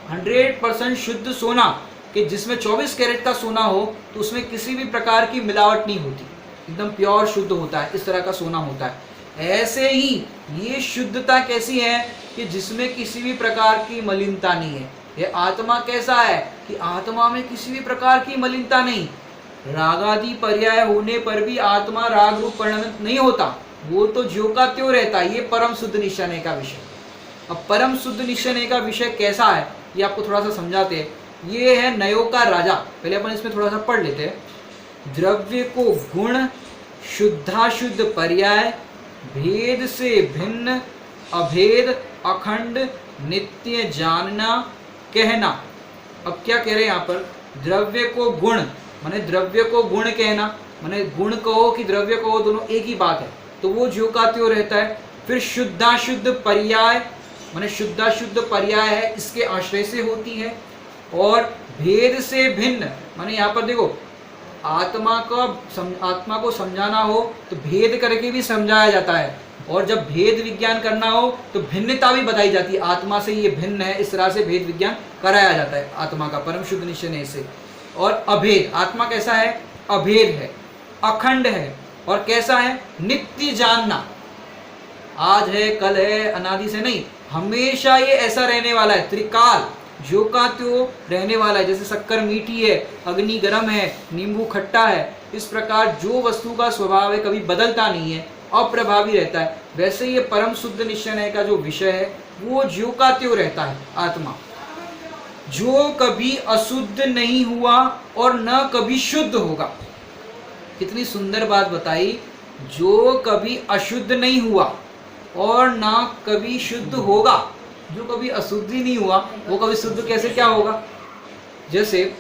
100% शुद्ध सोना, कि जिसमें 24 कैरेट का सोना हो तो उसमें किसी भी प्रकार की मिलावट नहीं होती, एकदम प्योर शुद्ध होता है, इस तरह का सोना होता है। ऐसे ही ये शुद्धता कैसी है कि जिसमें किसी भी प्रकार की मलिनता नहीं है। ये आत्मा कैसा है कि आत्मा में किसी भी प्रकार की मलिनता नहीं। रागादि पर्याय होने पर भी आत्मा राग रूप परिणमित नहीं होता, वो तो ज्यों का त्यों रहता है। ये परम शुद्ध निश्चय का विषय। अब परम शुद्ध निश्चय का विषय कैसा है ये आपको थोड़ा सा समझाते हैं। ये है नयों का राजा। पहले अपन इसमें थोड़ा सा पढ़ लेते हैं। द्रव्य को गुण, शुद्धाशुद्ध पर्याय, भेद से भिन्न, अभेद, अखंड, नित्य जानना, कहना। अब क्या कह रहे हैं यहाँ पर? द्रव्य को गुण माने द्रव्य को गुण कहना, माने गुण कहो कि द्रव्य कहो, दोनों एक ही बात है, तो वो ज्यों का त्यों रहता है। फिर शुद्धाशुद्ध पर्याय माने शुद्धाशुद्ध पर्याय है, इसके आश्रय से होती है। और भेद से भिन्न माने यहाँ पर देखो, आत्मा को समझाना हो तो भेद करके भी समझाया जाता है, और जब भेद विज्ञान करना हो तो भिन्नता भी बताई जाती है। आत्मा से ये भिन्न है, इस तरह से भेद विज्ञान कराया जाता है आत्मा का परम शुद्ध निश्चय से। और अभेद, आत्मा कैसा है? अभेद है, अखंड है, और कैसा है? नित्य जानना। आज है, कल है, अनादि से नहीं, हमेशा ये ऐसा रहने वाला है, त्रिकाल, जो का त्यों रहने वाला है। जैसे शक्कर मीठी है, अग्नि गर्म है, नींबू खट्टा है, इस प्रकार जो वस्तु का स्वभाव है कभी बदलता नहीं है, अप्रभावी रहता है। वैसे ये परम शुद्ध निश्चय का जो विषय है वो ज्यों का त्यों रहता है आत्मा, जो कभी अशुद्ध नहीं हुआ और न कभी शुद्ध होगा। कितनी सुंदर बात बताई, जो कभी अशुद्ध नहीं हुआ और न कभी शुद्ध होगा। जो कभी अशुद्ध ही नहीं हुआ वो कभी शुद्ध कैसे क्या होगा? जैसे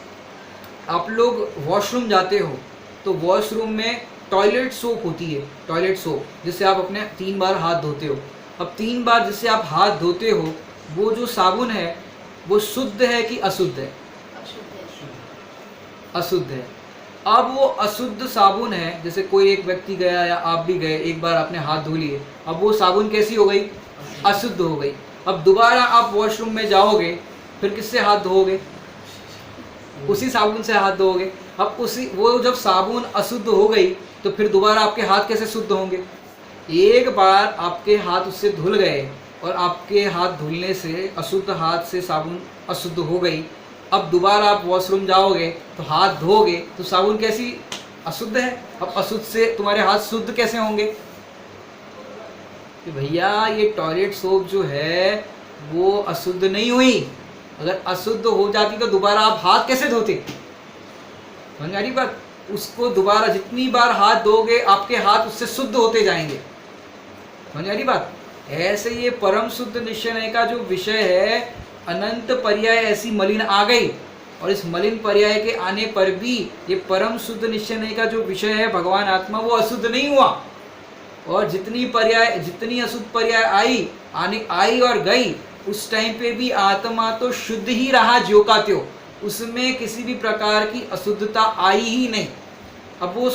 आप लोग वॉशरूम जाते हो तो वॉशरूम में टॉयलेट सोप होती है, टॉयलेट सोप जिससे आप अपने 3 बार हाथ धोते हो। अब 3 बार जिससे आप हाथ धोते हो वो जो साबुन है वो शुद्ध है कि अशुद्ध है? अशुद्ध है। अब वो अशुद्ध साबुन है, जैसे कोई एक व्यक्ति गया या आप भी गए, एक बार आपने हाथ धो लिए, अब वो साबुन कैसी हो गई? अशुद्ध हो गई। अब दोबारा आप वॉशरूम में जाओगे, फिर किससे हाथ धोओगे? उसी साबुन से हाथ धोओगे। अब उसी वो जब साबुन अशुद्ध हो गई तो फिर दोबारा आपके हाथ कैसे शुद्ध होंगे? एक बार आपके हाथ उससे धुल गए और आपके हाथ धुलने से अशुद्ध हाथ से साबुन अशुद्ध हो गई, अब दोबारा आप वॉशरूम जाओगे तो हाथ धोगे तो साबुन कैसी? अशुद्ध है। अब अशुद्ध से तुम्हारे हाथ शुद्ध कैसे होंगे? कि भैया ये टॉयलेट सोप जो है वो अशुद्ध नहीं हुई, अगर अशुद्ध हो जाती तो दोबारा आप हाथ कैसे धोते? समझ आ रही बात? उसको दोबारा जितनी बार हाथ धोगे आपके हाथ उससे शुद्ध होते जाएंगे। समझ आ रही बात? ऐसे ये परम शुद्ध निश्चय का जो विषय है, अनंत पर्याय ऐसी मलिन आ गई और इस मलिन पर्याय के आने पर भी ये परम शुद्ध निश्चय का जो विषय है भगवान आत्मा, वो अशुद्ध नहीं हुआ। और जितनी अशुद्ध पर्याय आई और गई, उस टाइम पे भी आत्मा तो शुद्ध ही रहा ज्यों का त्यों, उसमें किसी भी प्रकार की अशुद्धता आई ही नहीं। अब वो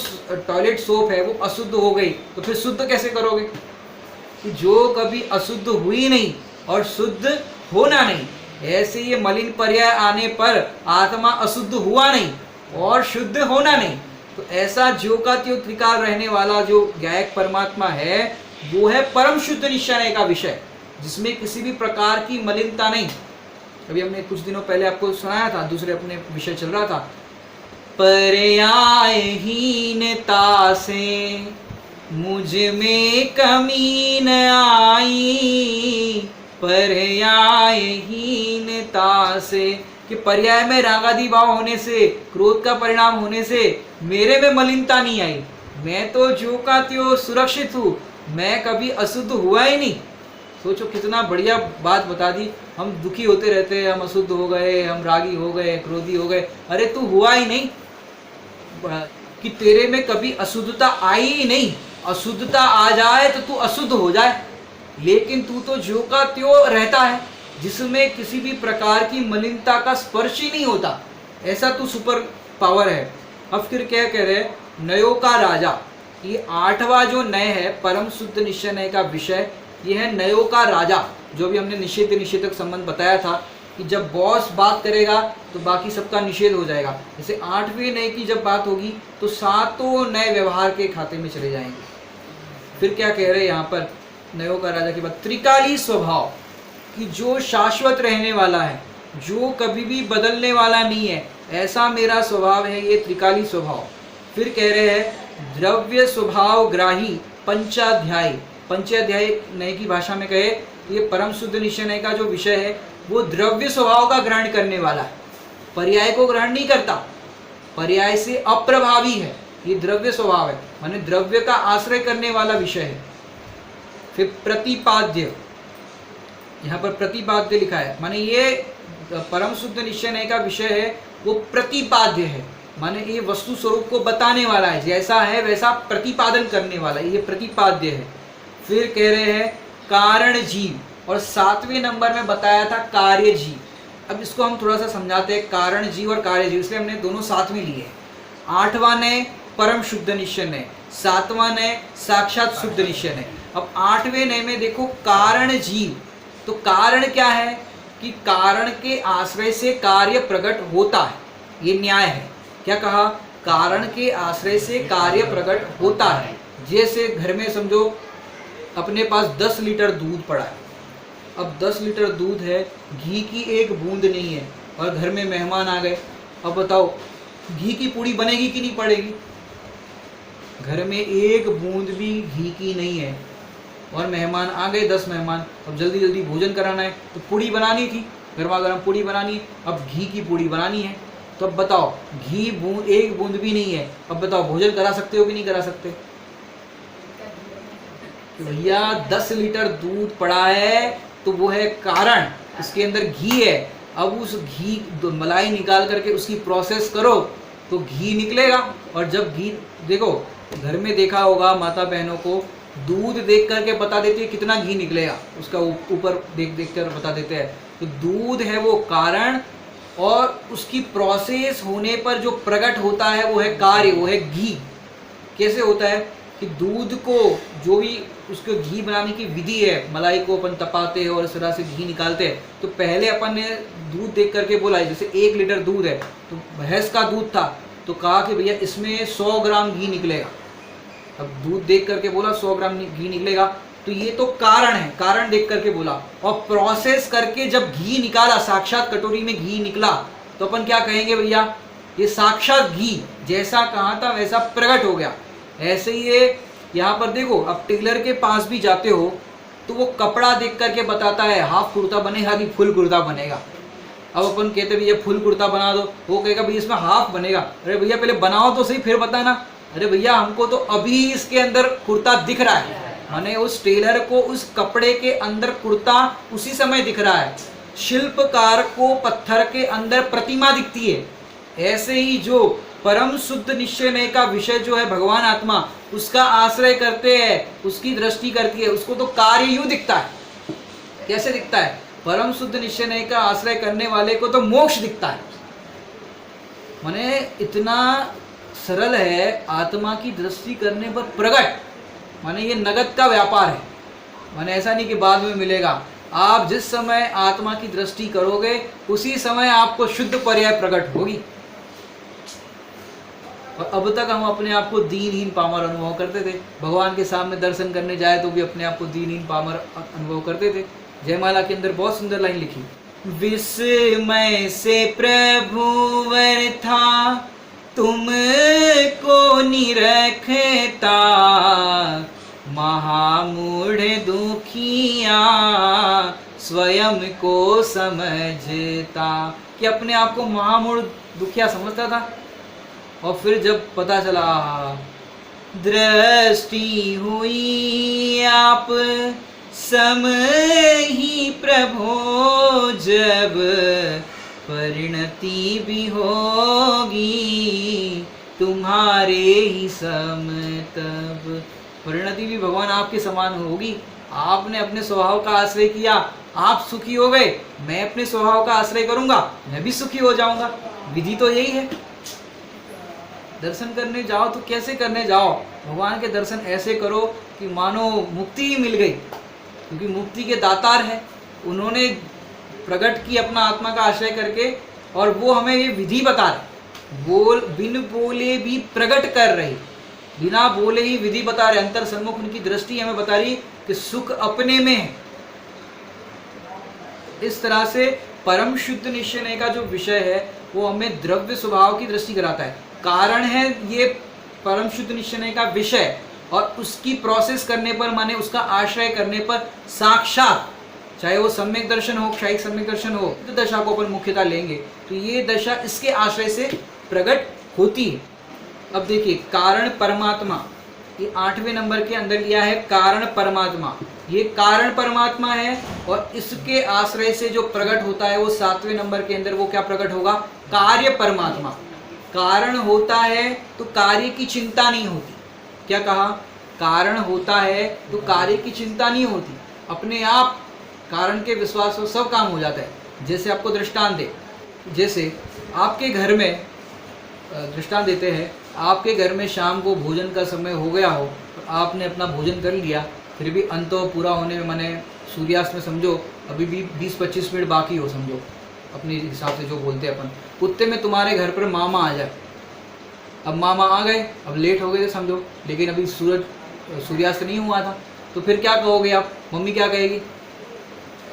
टॉयलेट सोप है वो अशुद्ध हो गई तो फिर शुद्ध कैसे करोगे? कि जो कभी अशुद्ध हुई नहीं और शुद्ध होना नहीं, ऐसे ये मलिन पर्याय आने पर आत्मा अशुद्ध हुआ नहीं और शुद्ध होना नहीं, तो ऐसा ज्यों का त्यों त्रिकाल रहने वाला जो गायक परमात्मा है, वो है परम शुद्ध निश्चय का विषय, जिसमें किसी भी प्रकार की मलिनता नहीं। अभी हमने कुछ दिनों पहले आपको सुनाया था, दूसरे अपने विषय चल रहा था, पर्यायहीनता से मुझ में कमी न आई, पर्यायहीनता से, कि पर्याय में रागादि भाव होने से, क्रोध का परिणाम होने से मेरे में मलिनता नहीं आई, मैं तो ज्यों का त्यों सुरक्षित हूँ, मैं कभी अशुद्ध हुआ ही नहीं। सोचो कितना बढ़िया बात बता दी। हम दुखी होते रहते हैं, हम अशुद्ध हो गए, हम रागी हो गए, क्रोधी हो गए, अरे तू हुआ ही नहीं, कि तेरे में कभी अशुद्धता आई ही नहीं। अशुद्धता आ जाए तो तू अशुद्ध हो जाए, लेकिन तू तो ज्यों का त्यों रहता है, जिसमें किसी भी प्रकार की मलिनता का स्पर्श ही नहीं होता, ऐसा तू सुपर पावर है। अब फिर क्या कह रहे हैं? नयों का राजा, ये 8वां जो नय है परम शुद्ध निश्चय का विषय, ये है नयों का राजा। जो भी हमने निषेध निषेधक संबंध बताया था कि जब बॉस बात करेगा तो बाकी सबका निषेध हो जाएगा। जैसे 8वें नय की जब बात होगी तो 7 नए व्यवहार के खाते में चले जाएंगे। फिर क्या कह रहे हैं यहाँ पर नयों का राजा की बात? त्रिकाली स्वभाव, कि जो शाश्वत रहने वाला है, जो कभी भी बदलने वाला नहीं है, ऐसा मेरा स्वभाव है, ये त्रिकाली स्वभाव। फिर कह रहे हैं द्रव्य स्वभाव ग्राही पंचाध्यायी। पंचाध्याय नए की भाषा में कहे ये परम शुद्ध निश्चय का जो विषय है वो द्रव्य स्वभाव का ग्रहण करने वाला है, पर्याय को ग्रहण नहीं करता, पर्याय से अप्रभावी है, ये द्रव्य स्वभाव है, माने द्रव्य का आश्रय करने वाला विषय है। फिर प्रतिपाद्य, यहाँ पर प्रतिपाद्य लिखा है, माने ये परम शुद्ध निश्चय का विषय है, वो प्रतिपाद्य है, माने ये वस्तु स्वरूप को बताने वाला है, जैसा है वैसा प्रतिपादन करने वाला है, ये प्रतिपाद्य है। फिर कह रहे हैं कारण जीव, और 7वें नंबर में बताया था कार्य जीव। अब इसको हम थोड़ा सा समझाते हैं, कारण जीव और कार्य जीव, इसलिए हमने दोनों साथ में लिए। 8वां नय परम शुद्ध निश्चय नय, 7वां नय साक्षात शुद्ध निश्चय नय। अब 8वें नय में देखो कारण जीव, तो कारण क्या है कि कारण के आश्रय से कार्य प्रकट होता है, ये न्याय है। क्या कहा? कारण के आश्रय से कार्य प्रकट होता है। जैसे घर में समझो अपने पास 10 लीटर दूध पड़ा है, अब 10 लीटर दूध है, घी की एक बूंद नहीं है और घर में मेहमान आ गए, अब बताओ घी की पूड़ी बनेगी कि नहीं पड़ेगी? घर में एक बूंद भी घी की नहीं है और मेहमान आ गए, 10 मेहमान, अब जल्दी जल्दी भोजन कराना है तो पूड़ी बनानी थी, गर्मा गर्म पूड़ी बनानी है, अब घी की पूड़ी बनानी है, तो अब बताओ घी एक बूंद भी नहीं है, अब बताओ भोजन करा सकते हो कि नहीं करा सकते? भैया 10 लीटर दूध पड़ा है तो वो है कारण, उसके अंदर घी है, अब उस घी मलाई निकाल करके उसकी प्रोसेस करो तो घी निकलेगा। और जब घी देखो, घर में देखा होगा माता बहनों को दूध देख करके बता देती है कितना घी निकलेगा, उसका ऊपर देख देख कर बता देते हैं। तो दूध है वो कारण और उसकी प्रोसेस होने पर जो प्रकट होता है वो है कार्य, वो है घी। कैसे होता है कि दूध को जो भी उसको घी बनाने की विधि है, मलाई को अपन तपाते हैं और इस तरह से घी निकालते हैं। तो पहले अपन ने दूध देख करके बोला, जैसे 1 लीटर दूध है तो भैंस का दूध था, तो कहा कि भैया इसमें 100 ग्राम घी निकलेगा। अब दूध देख करके बोला 100 ग्राम घी निकलेगा, तो ये तो कारण है, कारण देख करके बोला। और प्रोसेस करके जब घी निकाला, साक्षात कटोरी में घी निकला, तो अपन क्या कहेंगे भैया, ये साक्षात घी जैसा कहा था वैसा प्रकट हो गया। ऐसे ही ये यहाँ पर देखो, अब टेलर के पास भी जाते हो तो वो कपड़ा देख करके बताता है हाफ कुर्ता बनेगा कि फुल कुर्ता बनेगा। अब अपन कहते भैया फुल कुर्ता बना दो, वो कहेगा भैया इसमें हाफ बनेगा। अरे भैया पहले बनाओ तो सही फिर बताना। अरे भैया हमको तो अभी इसके अंदर कुर्ता दिख रहा है, माने उस टेलर को उस कपड़े के अंदर कुर्ता उसी समय दिख रहा है। शिल्पकार को पत्थर के अंदर प्रतिमा दिखती है। ऐसे ही जो परम शुद्ध निश्चय नय का विषय जो है भगवान आत्मा, उसका आश्रय करते हैं, उसकी दृष्टि करती है, उसको तो कार्य यूं दिखता है। कैसे दिखता है? परम शुद्ध निश्चय नय का आश्रय करने वाले को तो मोक्ष दिखता है। माने इतना सरल है, आत्मा की दृष्टि करने पर प्रकट, माने ये नगद का व्यापार है। माने ऐसा नहीं कि बाद में मिलेगा। आप जिस समय आत्मा की दृष्टि करोगे उसी समय आपको शुद्ध पर्याय प्रकट होगी। और अब तक हम अपने आप को दीनहीन पामर अनुभव करते थे, भगवान के सामने दर्शन करने जाए तो भी अपने आप को दीनहीन पामर अनुभव करते थे। जयमाला के अंदर बहुत सुंदर लाइन लिखी, विस्मय से प्रभु वर था तुमको निरखता, महामूढ़ दुखिया स्वयं को समझता। कि अपने आप को महामूढ़ दुखिया समझता था, और फिर जब पता चला दृष्टि हुई आप सम ही प्रभो, जब परिणति भी होगी तुम्हारे ही सम, तब परिणति भी भगवान आपके समान होगी। आपने अपने स्वभाव का आश्रय किया, आप सुखी हो गए, मैं अपने स्वभाव का आश्रय करूंगा, मैं भी सुखी हो जाऊंगा। विधि तो यही है। दर्शन करने जाओ तो कैसे करने जाओ? भगवान के दर्शन ऐसे करो कि मानो मुक्ति ही मिल गई, क्योंकि मुक्ति के दातार है। उन्होंने प्रकट की अपना आत्मा का आश्रय करके, और वो हमें ये विधि बता रहे, बिन बोले भी प्रकट कर रही, बिना बोले ही विधि बता रहे। अंतर सन्मुख उनकी दृष्टि हमें बता रही कि सुख अपने में है। इस तरह से परम शुद्ध निश्चय का जो विषय है वो हमें द्रव्य स्वभाव की दृष्टि कराता है। कारण है ये परम शुद्ध निश्चय का विषय, और उसकी प्रोसेस करने पर, माने उसका आश्रय करने पर साक्षात, चाहे वो सम्यक दर्शन हो, क्षयिक सम्यक दर्शन हो, तो दशा को अपन मुख्यतः लेंगे तो ये दशा इसके आश्रय से प्रकट होती है। अब देखिए कारण परमात्मा, ये 8वें नंबर के अंदर लिया है कारण परमात्मा। ये कारण परमात्मा है, और इसके आश्रय से जो प्रकट होता है वो 7वें नंबर के अंदर वो क्या प्रकट होगा? कार्य परमात्मा। कारण होता है तो कार्य की चिंता नहीं होती। क्या कहा? कारण होता है तो कार्य की चिंता नहीं होती, अपने आप कारण के विश्वास से सब काम हो जाता है। जैसे आपको दृष्टांत दे, जैसे आपके घर में दृष्टांत देते हैं, आपके घर में शाम को भोजन का समय हो गया हो, तो आपने अपना भोजन कर लिया, फिर भी अंत पूरा होने में, माने सूर्यास्त में समझो अभी भी 20-25 मिनट बाकी हो, समझो अपने हिसाब से जो बोलते हैं अपन, उतने में तुम्हारे घर पर मामा आ जाए। अब मामा आ गए, अब लेट हो गए थे समझो, लेकिन अभी सूर्यास्त नहीं हुआ था, तो फिर क्या कहोगे आप? मम्मी क्या कहेगी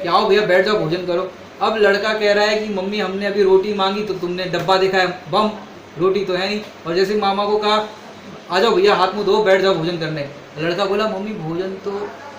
कि आओ भैया बैठ जाओ भोजन करो। अब लड़का कह रहा है कि मम्मी हमने अभी रोटी मांगी तो तुमने डब्बा देखा है, बम रोटी तो है नहीं। और जैसे मामा को कहा आ जाओ भैया हाथ मुँह धो बैठ जाओ भोजन करने, लड़का बोला मम्मी भोजन तो,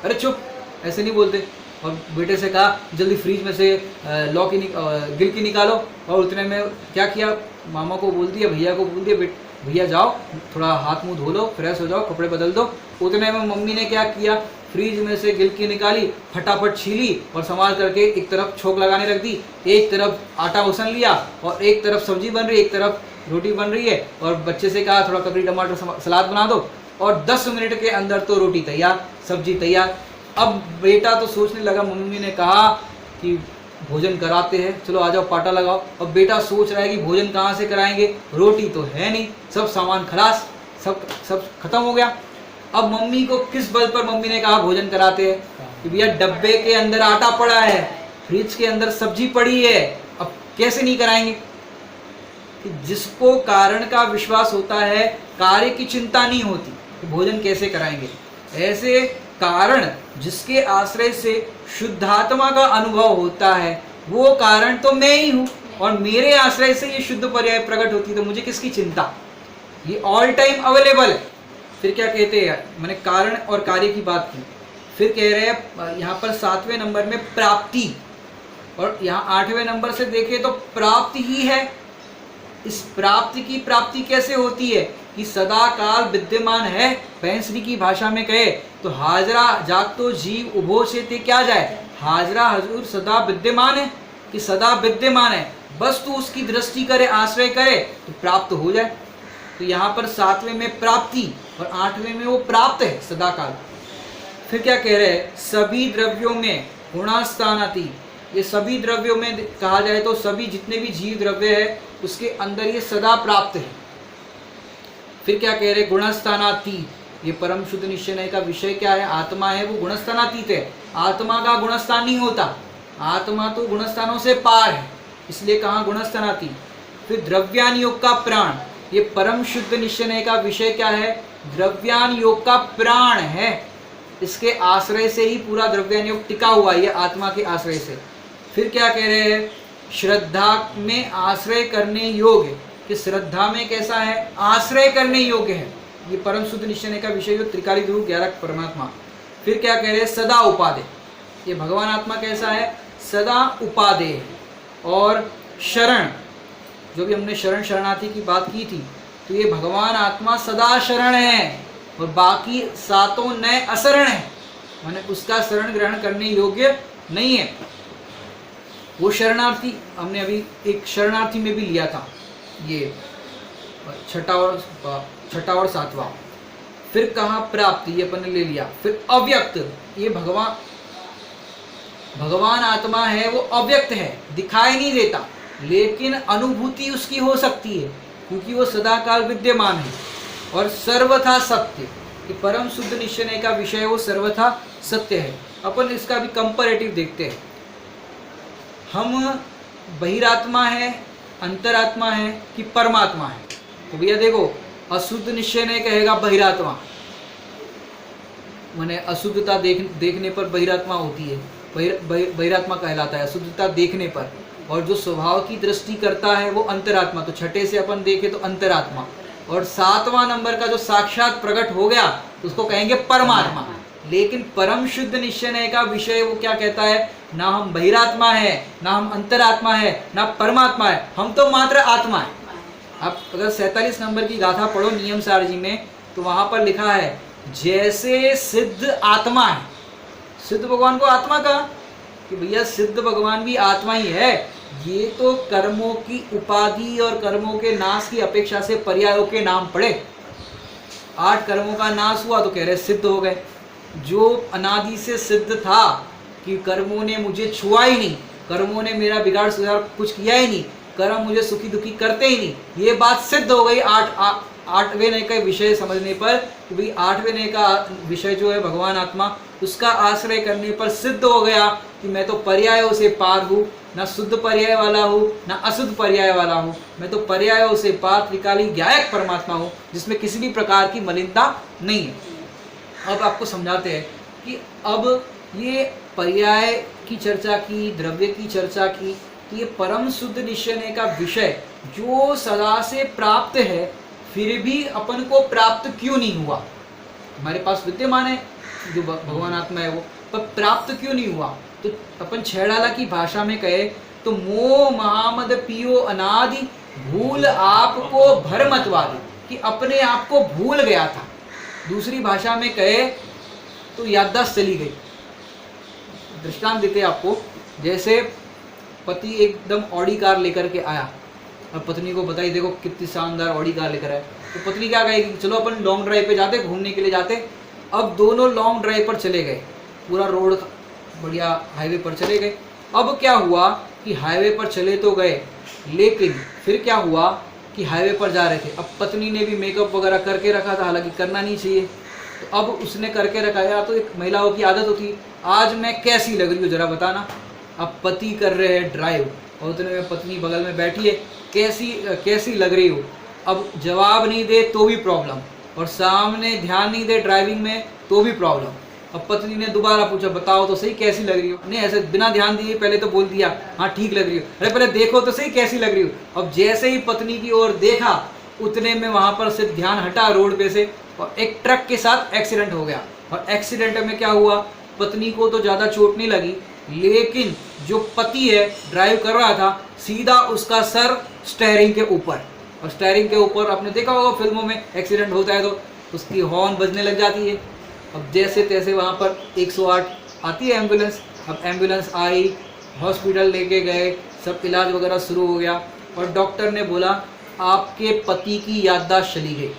अरे चुप, ऐसे नहीं बोलते। और बेटे से कहा जल्दी फ्रिज में से गिल की निकालो, और उतने में क्या किया, मामा को बोल दिया, भैया को बोल दिया भैया जाओ थोड़ा हाथ मुंह धो लो, फ्रेश हो जाओ, कपड़े बदल दो। उतने में मम्मी ने क्या किया, फ्रिज में से गिलकी निकाली, फटाफट छीली और संभाल करके एक तरफ छोंक लगाने रख दी, एक तरफ आटा उसन लिया और एक तरफ सब्जी बन रही, एक तरफ रोटी बन रही है। और बच्चे से कहा थोड़ा ककड़ी टमाटर सलाद बना दो, और 10 मिनट के अंदर तो रोटी तैयार, सब्जी तैयार। अब बेटा तो सोचने लगा, मम्मी ने कहा कि भोजन कराते हैं, चलो आ जाओ पाटा लगाओ। अब बेटा सोच रहा है कि भोजन कहाँ से कराएंगे, रोटी तो है नहीं, सब सामान खलास, सब खत्म हो गया। अब मम्मी को किस बल पर मम्मी ने कहा भोजन कराते हैं कि भैया डब्बे के अंदर आटा पड़ा है, फ्रिज के अंदर सब्जी पड़ी है, अब कैसे नहीं कराएंगे। कि जिसको कारण का विश्वास होता है, कार्य की चिंता नहीं होती कि भोजन कैसे कराएंगे। ऐसे कारण जिसके आश्रय से शुद्धात्मा का अनुभव होता है, वो कारण तो मैं ही हूँ, और मेरे आश्रय से ये शुद्ध पर्याय प्रकट होती है, तो मुझे किसकी चिंता, ये ऑल टाइम अवेलेबल है। फिर क्या कहते हैं, मैंने कारण और कार्य की बात की। फिर कह रहे हैं यहाँ पर 7वें नंबर में प्राप्ति, और यहाँ 8वें नंबर से देखें तो प्राप्ति ही है। इस प्राप्ति की प्राप्ति कैसे होती है कि सदा काल विद्यमान है। भैंसरी की भाषा में कहे तो हाजरा जागतो जीव उभो से ते क्या जाए, हाजरा हजूर सदा विद्यमान है, कि सदा विद्यमान है, बस तू उसकी दृष्टि करे, आश्रय करे तो प्राप्त हो जाए। तो यहाँ पर 7वें में प्राप्ति और 8वें में वो प्राप्त है सदा काल। फिर क्या कह रहे हैं, सभी द्रव्यों में गुणास्थानाति, ये सभी द्रव्यों में कहा जाए तो सभी जितने भी जीव द्रव्य है उसके अंदर ये सदा प्राप्त है। फिर क्या कह रहे, गुणस्थानाती, ये परम शुद्ध निश्चय का विषय क्या है, आत्मा है, वो गुणस्थानातीत है। आत्मा का गुणस्थान नहीं होता, आत्मा तो गुणस्थानों से पार है, इसलिए कहा गुणस्थानाती। फिर द्रव्यान योग का प्राण, ये परम शुद्ध निश्चय का विषय क्या है, द्रव्यान योग का प्राण है, इसके आश्रय से ही पूरा द्रव्यान योग टिका हुआ है, आत्मा के आश्रय से। फिर क्या कह रहे हैं, श्रद्धा में आश्रय करने योग्य, कि श्रद्धा में कैसा है, आश्रय करने योग्य है, ये परम शुद्ध निश्चय का विषय, त्रिकाली ध्रुव 11 परमात्मा। फिर क्या कह रहे हैं, सदा उपादेय, ये भगवान आत्मा कैसा है, सदा उपादेय है। और शरण, जो भी हमने शरण शरणार्थी की बात की थी, तो ये भगवान आत्मा सदा शरण है, और बाकी सातों नए अशरण है, माने उसका शरण ग्रहण करने योग्य नहीं है। वो शरणार्थी हमने अभी एक शरणार्थी में भी लिया था, ये छठा और 7वां। फिर कहा प्राप्ति, ये अपन ने ले लिया। फिर अव्यक्त, ये भगवान आत्मा है, वो अव्यक्त है, दिखाई नहीं देता, लेकिन अनुभूति उसकी हो सकती है क्योंकि वो सदाकाल विद्यमान है। और सर्वथा सत्य, कि परम शुद्ध निश्चय का विषय वो सर्वथा सत्य है। अपन इसका भी कंपैरेटिव देखते हैं, हम बहिरात्मा है, अंतरात्मा है कि परमात्मा है। तो भैया देखो, अशुद्ध निश्चय नहीं कहेगा बहिरात्मा, माने अशुद्धता देखने पर बहिरात्मा होती है, बहिरात्मा कहलाता है अशुद्धता देखने पर। और जो स्वभाव की दृष्टि करता है वो अंतरात्मा, तो छठे से अपन देखें तो अंतरात्मा। और 7वां नंबर का जो साक्षात प्रकट हो गया उसको कहेंगे परमात्मा। लेकिन परम शुद्ध निश्चय का विषय वो क्या कहता है, ना हम बहिरात्मा है, ना हम अंतरात्मा है, ना परमात्मा है, हम तो मात्र आत्मा है। आप अगर 47 नंबर की गाथा पढ़ो नियम सार जी में, तो वहां पर लिखा है जैसे सिद्ध आत्मा है, सिद्ध भगवान को आत्मा कहा कि भैया सिद्ध भगवान भी आत्मा ही है। ये तो कर्मों की उपाधि और कर्मों के नाश की अपेक्षा से पर्यायों के नाम पड़े। 8 कर्मों का नाश हुआ तो कह रहे सिद्ध हो गए। जो अनादि से सिद्ध था कि कर्मों ने मुझे छुआ ही नहीं, कर्मों ने मेरा बिगाड़ सुधार कुछ किया ही नहीं, कर्म मुझे सुखी दुखी करते ही नहीं, ये बात सिद्ध हो गई 8वें नय का विषय समझने पर कि भाई 8वें नय का विषय जो है भगवान आत्मा, उसका आश्रय करने पर सिद्ध हो गया कि मैं तो पर्यायों से पार हूँ, ना शुद्ध पर्याय वाला हूँ ना अशुद्ध पर्याय वाला हूँ, मैं तो पर्यायों से पार त्रिकाली ज्ञायक परमात्मा हूँ जिसमें किसी भी प्रकार की मलिनता नहीं है। अब आपको समझाते हैं कि अब ये पर्याय की चर्चा की, द्रव्य की चर्चा की, तो ये परम शुद्ध निश्चय का विषय जो सदा से प्राप्त है, फिर भी अपन को प्राप्त क्यों नहीं हुआ। हमारे पास विद्यमान है जो भगवान आत्मा है वो, पर प्राप्त क्यों नहीं हुआ। तो अपन छेड़ाला की भाषा में कहे तो मोह महामद पियो अनादि भूल आपको भरमतवादी, कि अपने आप को भूल गया था। दूसरी भाषा में कहे तो याददाश्त चली गई। दृष्टांत देते आपको, जैसे पति एकदम ऑडी कार लेकर के आया और पत्नी को बताई देखो कितनी शानदार ऑडी कार लेकर आए, तो पत्नी क्या कहेगी, चलो अपन लॉन्ग ड्राइव पे जाते, घूमने के लिए जाते। अब दोनों लॉन्ग ड्राइव पर चले गए, पूरा रोड बढ़िया हाईवे पर चले गए। अब क्या हुआ कि हाईवे पर चले तो गए, लेकिन फिर क्या हुआ कि हाईवे पर जा रहे थे। अब पत्नी ने भी मेकअप वगैरह करके रखा था, हालांकि करना नहीं चाहिए, तो अब उसने करके रखा। या तो एक महिलाओं की आदत होती है, आज मैं कैसी लग रही हूँ जरा बताना। अब पति कर रहे हैं ड्राइव और उतने में पत्नी बगल में बैठी है, कैसी लग रही हो। अब जवाब नहीं दे तो भी प्रॉब्लम, और सामने ध्यान नहीं दे ड्राइविंग में तो भी प्रॉब्लम। अब पत्नी ने दोबारा पूछा, बताओ तो सही कैसी लग रही हो। नहीं, ऐसे बिना ध्यान दिए पहले तो बोल दिया, हाँ ठीक लग रही हो। अरे पहले देखो तो सही कैसी लग रही हो। अब जैसे ही पत्नी की ओर देखा, उतने में वहां पर से ध्यान हटा रोड पे से, और एक ट्रक के साथ एक्सीडेंट हो गया। और एक्सीडेंट में क्या हुआ, पत्नी को तो ज़्यादा चोट नहीं लगी, लेकिन जो पति है ड्राइव कर रहा था, सीधा उसका सर स्टेयरिंग के ऊपर। और स्टेयरिंग के ऊपर आपने देखा होगा फिल्मों में एक्सीडेंट होता है तो उसकी हॉर्न बजने लग जाती है। अब जैसे तैसे वहाँ पर 108 आती है एम्बुलेंस। अब एम्बुलेंस आई, हॉस्पिटल लेके गए, सब इलाज वगैरह शुरू हो गया, और डॉक्टर ने बोला आपके पति की याददाश्त चली गई।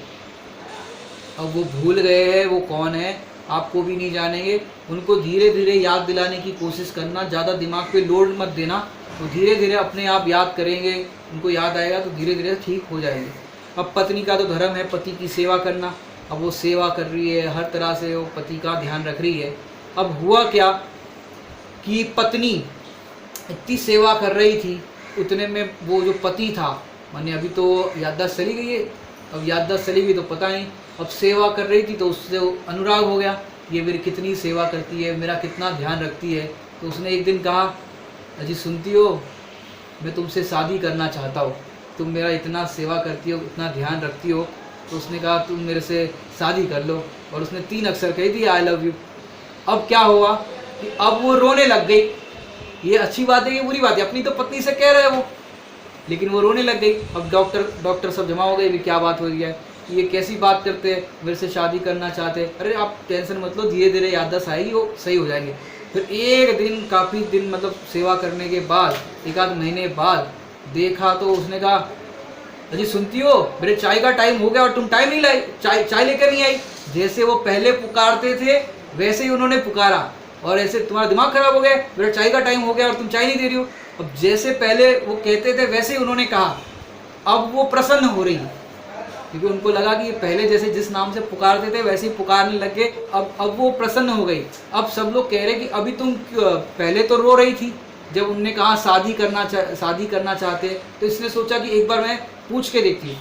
अब वो भूल गए हैं वो कौन है, आपको भी नहीं जानेंगे। उनको धीरे धीरे याद दिलाने की कोशिश करना, ज़्यादा दिमाग पे लोड मत देना, तो धीरे धीरे अपने आप याद करेंगे, उनको याद आएगा तो धीरे धीरे ठीक हो जाएंगे। अब पत्नी का तो धर्म है पति की सेवा करना। अब वो सेवा कर रही है, हर तरह से वो पति का ध्यान रख रही है। अब हुआ क्या कि पत्नी इतनी सेवा कर रही थी, उतने में वो जो पति था, माने अभी तो याददाश्त चली गई है, अब याददाश्त चली गई तो पता नहीं, अब सेवा कर रही थी तो उससे अनुराग हो गया, ये मेरी कितनी सेवा करती है, मेरा कितना ध्यान रखती है। तो उसने एक दिन कहा, अजी सुनती हो, मैं तुमसे शादी करना चाहता हूँ, तुम मेरा इतना सेवा करती हो, इतना ध्यान रखती हो। तो उसने कहा तुम मेरे से शादी कर लो, और उसने 3 अक्षर कही थी, आई लव यू। अब क्या हुआ कि अब वो रोने लग गई। ये अच्छी बात है, ये बुरी बात है, अपनी तो पत्नी से कह रहे हैं वो, लेकिन वो रोने लग गई। अब डॉक्टर सब जमा हो गए, भी क्या बात हो गई है, ये कैसी बात करते हैं, मेरे से शादी करना चाहते हैं। अरे आप टेंशन मत लो, धीरे धीरे याददाश्त आएगी, वो सही हो जाएंगे। फिर एक दिन, काफ़ी दिन मतलब सेवा करने के बाद, 1 आध महीने बाद देखा तो उसने कहा, अजी सुनती हो, मेरे चाय का टाइम हो गया और तुम टाइम नहीं लाई, चाय लेकर नहीं आई। जैसे वो पहले पुकारते थे वैसे ही उन्होंने पुकारा, और ऐसे तुम्हारा दिमाग खराब हो गया, मेरा चाय का टाइम हो गया और तुम चाय नहीं दे रही हो। अब जैसे पहले वो कहते थे वैसे ही उन्होंने कहा। अब वो प्रसन्न हो रही, क्योंकि उनको लगा कि पहले जैसे जिस नाम से पुकारते थे वैसे ही पुकारने लग गए। अब वो प्रसन्न हो गई। अब सब लोग कह रहे कि अभी तुम पहले तो रो रही थी जब उनने कहा शादी करना चाहते, तो इसने सोचा कि एक बार मैं पूछ के देखती हूँ।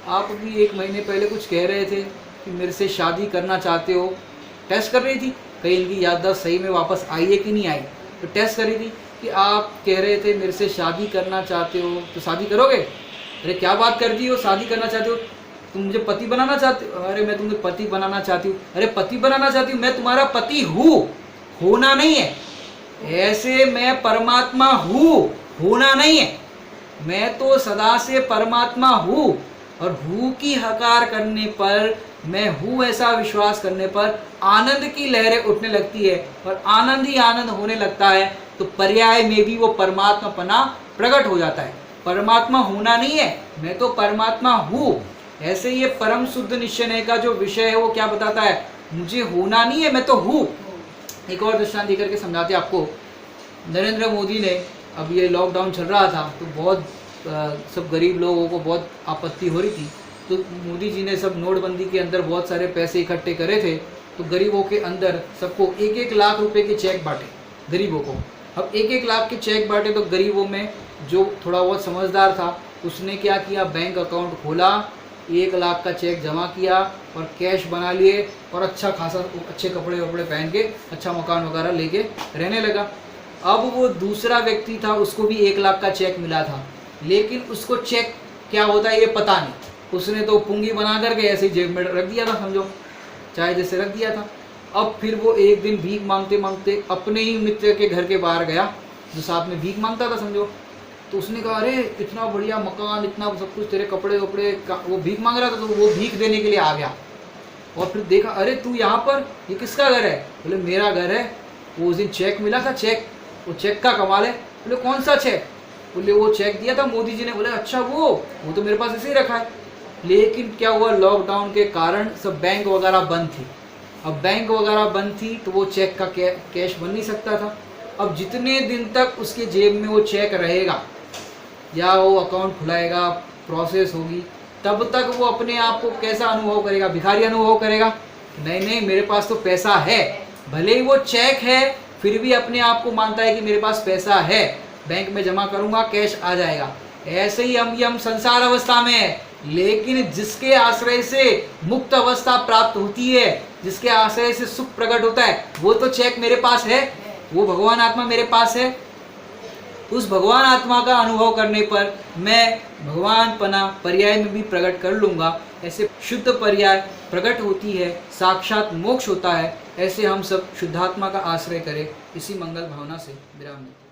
आप अभी 1 महीने पहले कुछ कह रहे थे कि मेरे से शादी करना चाहते हो, टेस्ट कर रही थी कहीं इनकी याददाश्त सही में वापस आई है कि नहीं आई। तो टेस्ट करी थी कि आप कह रहे थे मेरे से शादी करना चाहते हो, तो शादी करोगे। अरे क्या बात कर दी हो, शादी करना चाहते हो, तुम मुझे पति बनाना चाहते हो। अरे मैं तुम्हें पति बनाना चाहती हूँ। अरे पति बनाना चाहती हूँ, मैं तुम्हारा पति हूँ, होना नहीं है। ऐसे मैं परमात्मा हूँ, होना नहीं है। मैं तो सदा से परमात्मा हूँ, और हूँ की हकार करने पर, मैं हूँ ऐसा विश्वास करने पर आनंद की लहरें उठने लगती है, और आनंद ही आनंद होने लगता है, तो पर्याय में भी वो परमात्मापना प्रकट हो जाता है। परमात्मा होना नहीं है, मैं तो परमात्मा हूँ। ऐसे ये परम शुद्ध निश्चय का जो विषय है वो क्या बताता है, मुझे होना नहीं है, मैं तो हूँ। एक और दृष्टांत देकर के समझाते आपको। नरेंद्र मोदी ने, अब ये लॉकडाउन चल रहा था तो बहुत सब गरीब लोगों को बहुत आपत्ति हो रही थी, तो मोदी जी ने सब नोटबंदी के अंदर बहुत सारे पैसे इकट्ठे करे थे, तो गरीबों के अंदर सबको 1-1 लाख रुपए के चेक बांटे गरीबों को। अब 1-1 लाख के चेक बांटे, तो गरीबों में जो थोड़ा बहुत समझदार था उसने क्या किया, बैंक अकाउंट खोला, 1 लाख का चेक जमा किया और कैश बना लिए, और अच्छा खासा अच्छे कपड़े वपड़े पहन के अच्छा मकान वगैरह लेके रहने लगा। अब वो दूसरा व्यक्ति था, उसको भी 1 लाख का चेक मिला था, लेकिन उसको चेक क्या होता है ये पता नहीं, उसने तो पुंगी बना करके ऐसे जेब में रख दिया था, समझो चाय जैसे रख दिया था। अब फिर वो एक दिन भीख मांगते मांगते अपने ही मित्र के घर के बाहर गया, जो साथ में भीख मांगता था समझो। तो उसने कहा, अरे इतना बढ़िया मकान, इतना सब कुछ, तेरे कपड़े वपड़े, वो भीख मांग रहा था, तो वो भीख देने के लिए आ गया। और फिर देखा, अरे तू यहाँ पर, ये किसका घर है? बोले मेरा घर है, वो उस दिन चेक मिला था, चेक, वो चेक का कमाल है। बोले कौन सा चेक? बोले वो चेक दिया था मोदी जी ने। बोले अच्छा वो तो मेरे पास ऐसे ही रखा है। लेकिन क्या हुआ, लॉकडाउन के कारण सब बैंक वगैरह बंद थी। अब बैंक वगैरह बंद थी तो वो चेक का कैश बन नहीं सकता था। अब जितने दिन तक उसके जेब में वो चेक रहेगा या वो अकाउंट खुलाएगा, प्रोसेस होगी, तब तक वो अपने आप को कैसा अनुभव करेगा? भिखारी अनुभव करेगा। नहीं नहीं, मेरे पास तो पैसा है। भले ही वो चेक है फिर भी अपने आप को मानता है कि मेरे पास पैसा है, बैंक में जमा करूंगा कैश आ जाएगा। ऐसे ही हम संसार अवस्था में है, लेकिन जिसके आश्रय से मुक्त अवस्था प्राप्त होती है, जिसके आश्रय से सुख प्रकट होता है, वो तो चेक मेरे पास है, वो भगवान आत्मा मेरे पास है। उस भगवान आत्मा का अनुभव करने पर मैं भगवान पना पर्याय में भी प्रकट कर लूँगा। ऐसे शुद्ध पर्याय प्रकट होती है, साक्षात मोक्ष होता है। ऐसे हम सब शुद्धात्मा का आश्रय करें, इसी मंगल भावना से विराम दें।